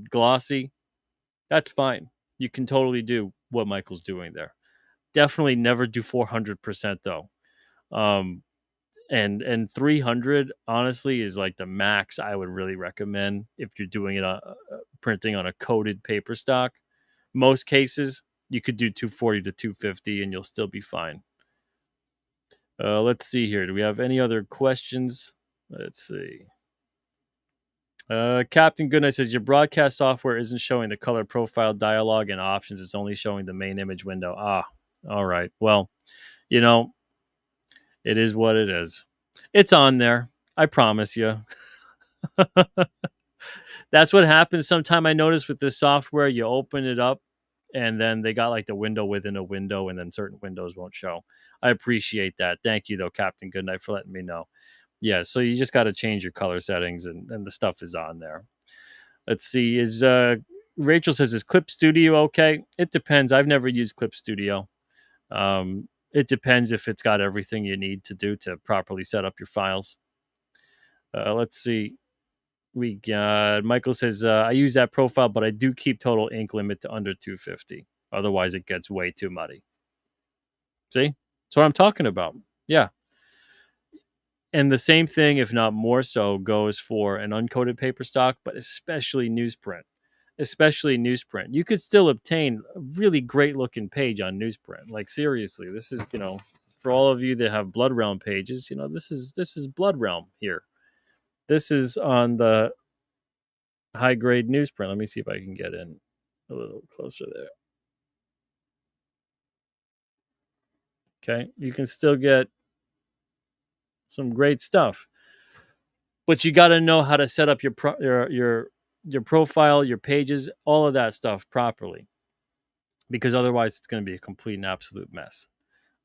glossy, that's fine. You can totally do what Michael's doing there. Definitely never do 400% though. And 300 honestly is like the max I would really recommend if you're doing it printing on a coated paper stock. Most cases you could do 240 to 250 and you'll still be fine. Let's see here. Do we have any other questions? Let's see. Captain Goodnight says your broadcast software isn't showing the color profile dialog and options. It's only showing the main image window. All right. Well, it is what it is. It's on there. I promise you. That's what happens. Sometime I notice with this software, you open it up and then they got like the window within a window and then certain windows won't show. I appreciate that. Thank you though, Captain Goodnight, for letting me know. Yeah, so you just got to change your color settings and the stuff is on there. Let's see. Rachel says, is Clip Studio okay? It depends. I've never used Clip Studio. It depends if it's got everything you need to do to properly set up your files. Let's see. We got Michael says, I use that profile, but I do keep total ink limit to under 250. Otherwise, it gets way too muddy. See? That's what I'm talking about. Yeah. And the same thing, if not more so, goes for an uncoated paper stock, but especially newsprint. You could still obtain a really great looking page on newsprint. Like seriously, this is, for all of you that have Blood Realm pages, this is Blood Realm here. This is on the high grade newsprint. Let me see if I can get in a little closer there. Okay, you can still get some great stuff, but you got to know how to set up your profile, your pages, all of that stuff properly, because otherwise it's going to be a complete and absolute mess.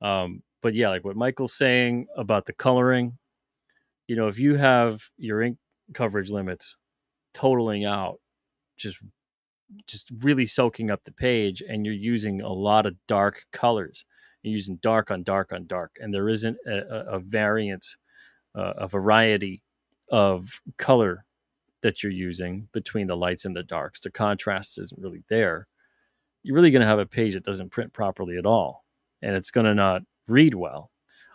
But yeah, like what Michael's saying about the coloring, if you have your ink coverage limits totaling out, just really soaking up the page, and you're using a lot of dark colors, you're using dark on dark on dark, and there isn't a variance, a variety of color that you're using between the lights and the darks. The contrast isn't really there. You're really going to have a page that doesn't print properly at all, and it's going to not read well.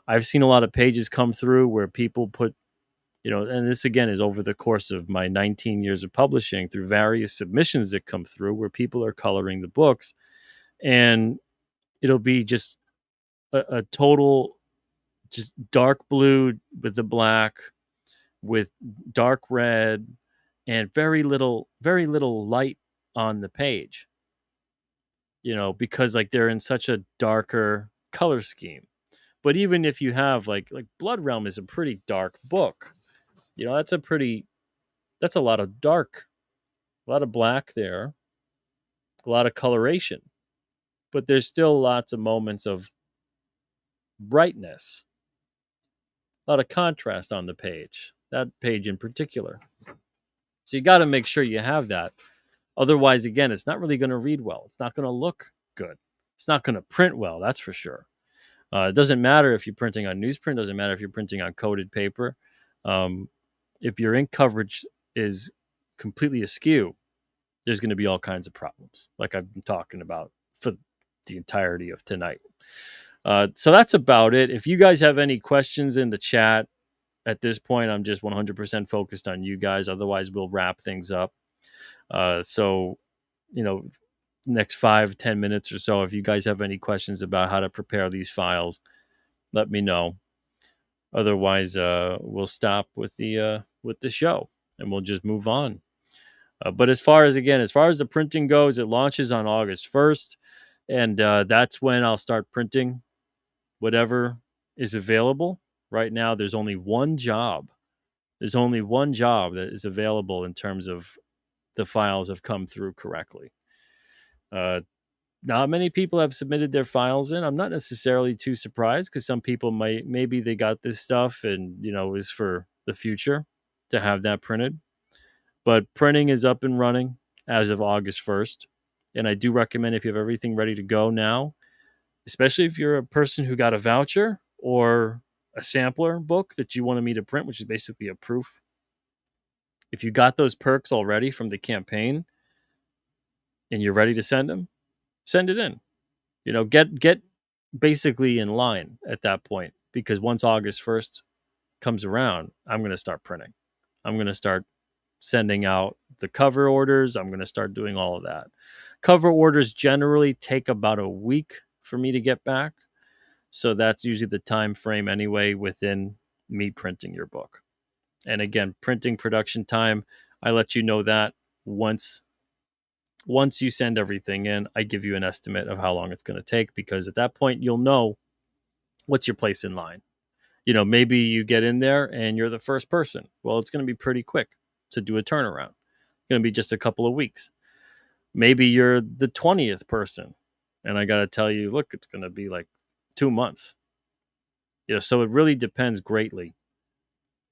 I've seen a lot of pages come through where people put, and this again is over the course of my 19 years of publishing, through various submissions that come through where people are coloring the books, and it'll be just a total just dark blue with the black, with dark red, and very little light on the page, because like they're in such a darker color scheme. But even if you have like Blood Realm is a pretty dark book, that's a lot of dark, a lot of black there, a lot of coloration, but there's still lots of moments of brightness, a lot of contrast on the page, that page in particular. So you got to make sure you have that. Otherwise, again, it's not really going to read well. It's not going to look good. It's not going to print well, that's for sure. It doesn't matter if you're printing on newsprint. It doesn't matter if you're printing on coated paper. If your ink coverage is completely askew, there's going to be all kinds of problems, like I've been talking about for the entirety of tonight. So that's about it. If you guys have any questions in the chat, at this point, I'm just 100% focused on you guys. Otherwise, we'll wrap things up. So, next 5-10 minutes or so, if you guys have any questions about how to prepare these files, let me know. Otherwise, we'll stop with the show and we'll just move on. But as far as the printing goes, it launches on August 1st, and that's when I'll start printing whatever is available. Right now, there's only one job. There's only one job that is available in terms of the files have come through correctly. Not many people have submitted their files in. I'm not necessarily too surprised because some people maybe they got this stuff and is for the future to have that printed. But printing is up and running as of August 1st. And I do recommend if you have everything ready to go now, especially if you're a person who got a voucher or a sampler book that you wanted me to print, which is basically a proof. If you got those perks already from the campaign and you're ready to send them, send it in. Get basically in line at that point, because once August 1st comes around, I'm going to start printing. I'm going to start sending out the cover orders. I'm going to start doing all of that. Cover orders generally take about a week for me to get back. So that's usually the time frame anyway within me printing your book. And again, printing production time, I let you know that once you send everything in, I give you an estimate of how long it's going to take, because at that point you'll know what's your place in line. Maybe you get in there and you're the first person. Well, it's going to be pretty quick to do a turnaround. It's going to be just a couple of weeks. Maybe you're the 20th person and I got to tell you, look, it's going to be like 2 months. So it really depends greatly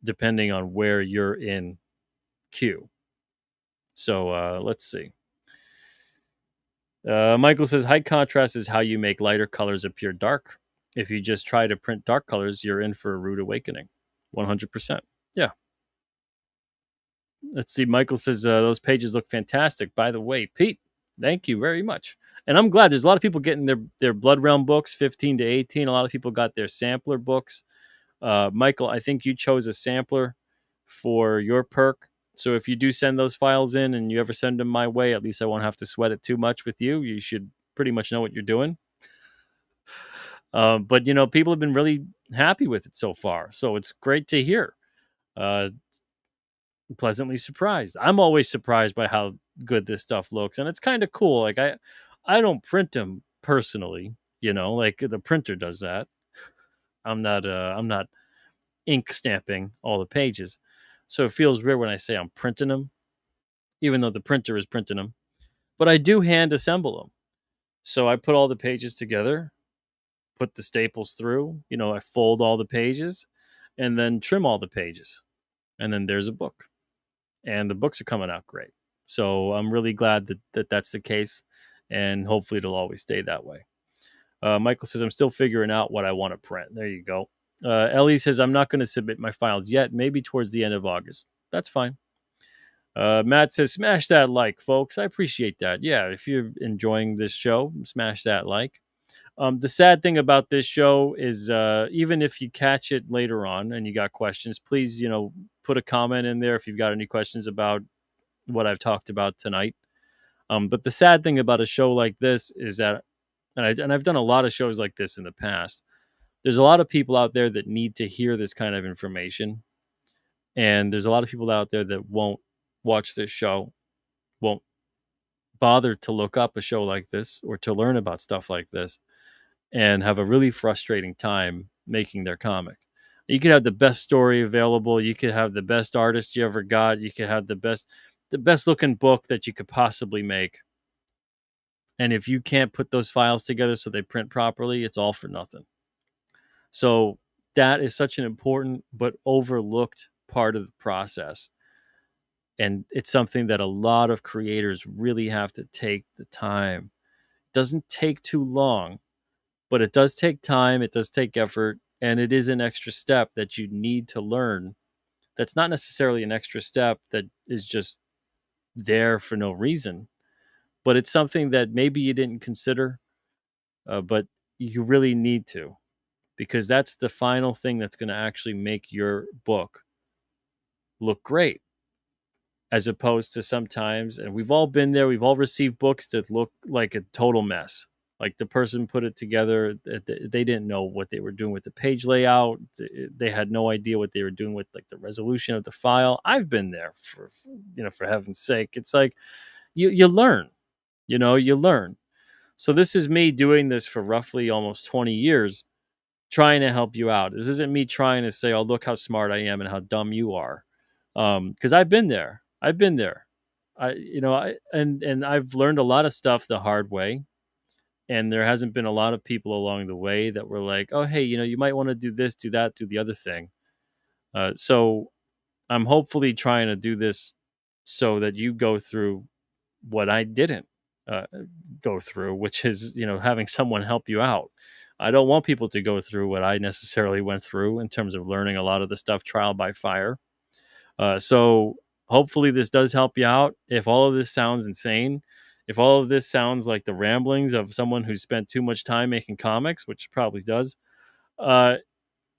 depending on where you're in queue. So let's see. Michael says, high contrast is how you make lighter colors appear dark. If you just try to print dark colors, you're in for a rude awakening. 100%. Yeah. Let's see. Michael says, those pages look fantastic. By the way, Pete, thank you very much. And I'm glad there's a lot of people getting their Blood Realm books, 15 to 18. A lot of people got their sampler books. Michael, I think you chose a sampler for your perk. So if you do send those files in and you ever send them my way, at least I won't have to sweat it too much with you. You should pretty much know what you're doing. But people have been really happy with it so far. So it's great to hear. Pleasantly surprised. I'm always surprised by how good this stuff looks. And it's kind of cool. Like I don't print them personally, like the printer does that. I'm not ink stamping all the pages. So it feels weird when I say I'm printing them, even though the printer is printing them. But I do hand assemble them. So I put all the pages together, put the staples through, I fold all the pages and then trim all the pages. And then there's a book. And the books are coming out great. So I'm really glad that that's the case. And hopefully it'll always stay that way. Michael says, I'm still figuring out what I want to print. There you go. Ellie says, I'm not going to submit my files yet. Maybe towards the end of August. That's fine. Matt says, smash that like, folks. I appreciate that. Yeah, if you're enjoying this show, smash that like. The sad thing about this show is even if you catch it later on and you got questions, please, put a comment in there if you've got any questions about what I've talked about tonight. But the sad thing about a show like this is that, and I've done a lot of shows like this in the past, there's a lot of people out there that need to hear this kind of information. And there's a lot of people out there that won't watch this show, won't bother to look up a show like this or to learn about stuff like this, and have a really frustrating time making their comic. You could have the best story available. You could have the best artist you ever got. You could have the best looking book that you could possibly make. And if you can't put those files together so they print properly, it's all for nothing. So that is such an important but overlooked part of the process. And it's something that a lot of creators really have to take the time. It doesn't take too long, but it does take time. It does take effort. And it is an extra step that you need to learn. That's not necessarily an extra step that is just there for no reason, but it's something that maybe you didn't consider, but you really need to, because that's the final thing that's going to actually make your book look great as opposed to sometimes, and we've all been there, we've all received books that look like a total mess. Like the person put it together, they didn't know what they were doing with the page layout. They had no idea what they were doing with like the resolution of the file. I've been there for heaven's sake. It's like you learn, you learn. So this is me doing this for roughly almost 20 years, trying to help you out. This isn't me trying to say, "Oh, look how smart I am and how dumb you are," because I've been there. I've been there. And I've learned a lot of stuff the hard way. And there hasn't been a lot of people along the way that were like, "Oh, hey, you might want to do this, do that, do the other thing." So I'm hopefully trying to do this so that you go through what I didn't uh, go through, which is, having someone help you out. I don't want people to go through what I necessarily went through in terms of learning a lot of the stuff trial by fire. So hopefully this does help you out. If all of this sounds insane, if all of this sounds like the ramblings of someone who spent too much time making comics, which it probably does,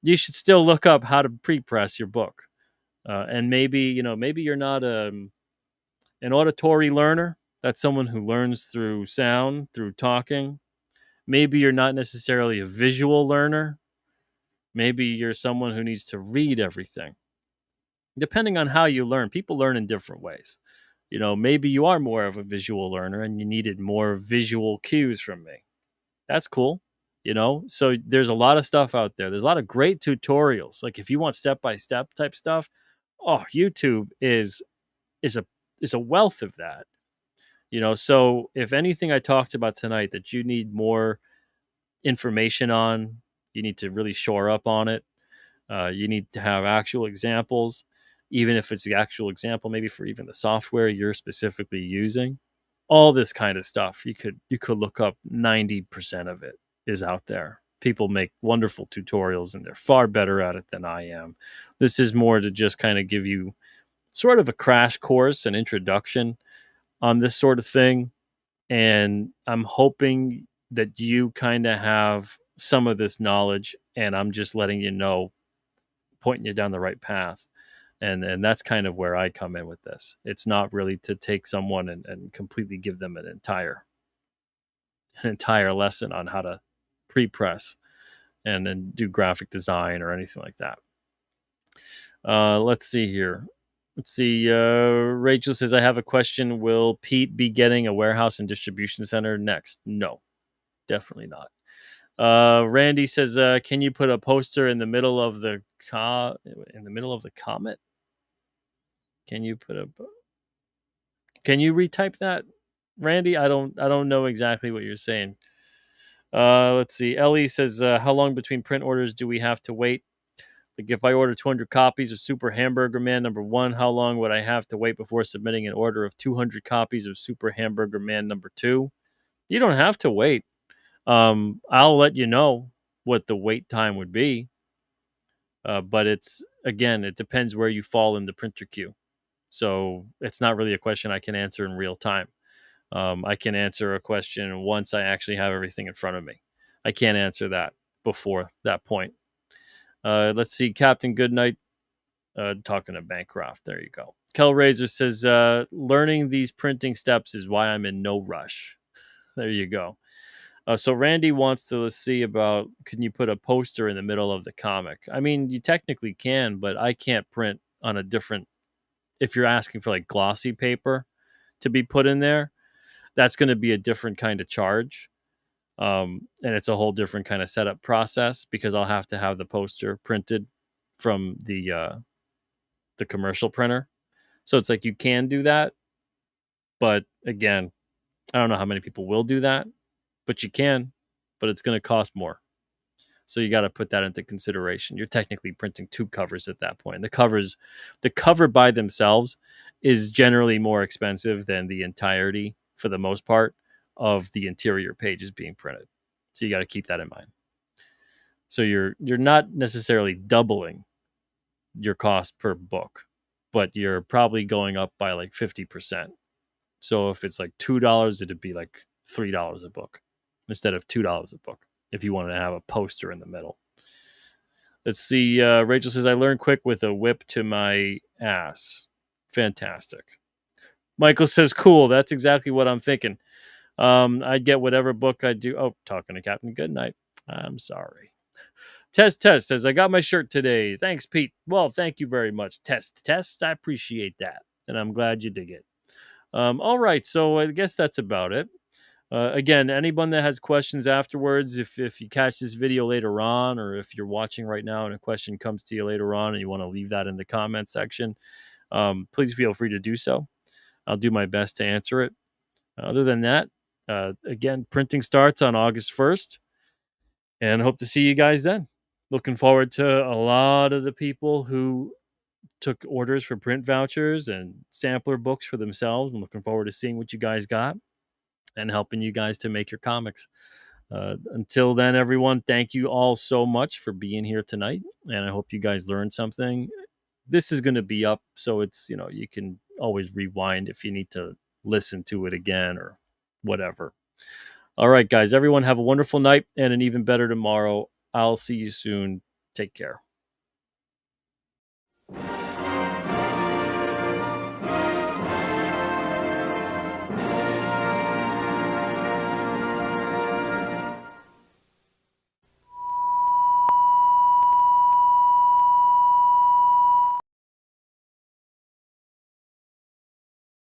you should still look up how to pre-press your book. And maybe you're not an auditory learner. That's someone who learns through sound, through talking. Maybe you're not necessarily a visual learner. Maybe you're someone who needs to read everything. Depending on how you learn, people learn in different ways. Maybe you are more of a visual learner and you needed more visual cues from me. That's cool. So there's a lot of stuff out there. There's a lot of great tutorials. Like if you want step-by-step type stuff, YouTube is a wealth of that. So if anything I talked about tonight that you need more information on, you need to really shore up on it. You need to have actual examples, even if it's the actual example, maybe for even the software you're specifically using. All this kind of stuff, you could look up. 90% of it is out there. People make wonderful tutorials and they're far better at it than I am. This is more to just kind of give you sort of a crash course, an introduction on this sort of thing. And I'm hoping that you kind of have some of this knowledge, and I'm just letting you know, pointing you down the right path. And that's kind of where I come in with this. It's not really to take someone and completely give them an entire lesson on how to pre-press and then do graphic design or anything like that. Let's see here. Let's see. Rachel says, I have a question. Will Pete be getting a warehouse and distribution center next? No, definitely not. Randy says, can you put a poster in the middle of the comet? Can you retype that, Randy? I don't know exactly what you're saying. Let's see. Ellie says, how long between print orders do we have to wait? Like if I order 200 copies of Super Hamburger Man #1, how long would I have to wait before submitting an order of 200 copies of Super Hamburger Man #2? You don't have to wait. I'll let you know what the wait time would be. But it depends where you fall in the printer queue. So it's not really a question I can answer in real time. I can answer a question once I actually have everything in front of me. I can't answer that before that point. Let's see. Captain Goodnight talking to Bancroft. There you go. Kelraiser says, learning these printing steps is why I'm in no rush. There you go. So Randy wants to see about, can you put a poster in the middle of the comic? I mean, you technically can, but I can't print on a different, if you're asking for like glossy paper to be put in there, that's going to be a different kind of charge. And it's a whole different kind of setup process because I'll have to have the poster printed from the commercial printer. So it's like you can do that, but again, I don't know how many people will do that, but you can, but it's going to cost more. So you got to put that into consideration. You're technically printing two covers at that point. The cover by themselves is generally more expensive than the entirety, for the most part, of the interior pages being printed. So you got to keep that in mind. So you're not necessarily doubling your cost per book, but you're probably going up by like 50%. So if it's like $2, it'd be like $3 a book instead of $2 a book if you wanted to have a poster in the middle. Let's see. Rachel says, I learned quick with a whip to my ass. Fantastic. Michael says, cool. That's exactly what I'm thinking. I'd get whatever book I do. Oh, talking to Captain Goodnight. I'm sorry. Test says, I got my shirt today. Thanks, Pete. Well, thank you very much. Test. I appreciate that. And I'm glad you dig it. All right. So I guess that's about it. Again, anyone that has questions afterwards, if you catch this video later on, or if you're watching right now and a question comes to you later on and you want to leave that in the comment section, please feel free to do so. I'll do my best to answer it. Other than that, again, printing starts on August 1st, and hope to see you guys then. Looking forward to a lot of the people who took orders for print vouchers and sampler books for themselves. I'm looking forward to seeing what you guys got and helping you guys to make your comics. Until then, everyone, thank you all so much for being here tonight, and I hope you guys learned something. This is going to be up, so it's, you can always rewind if you need to listen to it again or whatever. All right, guys, everyone have a wonderful night and an even better tomorrow. I'll see you soon. Take care.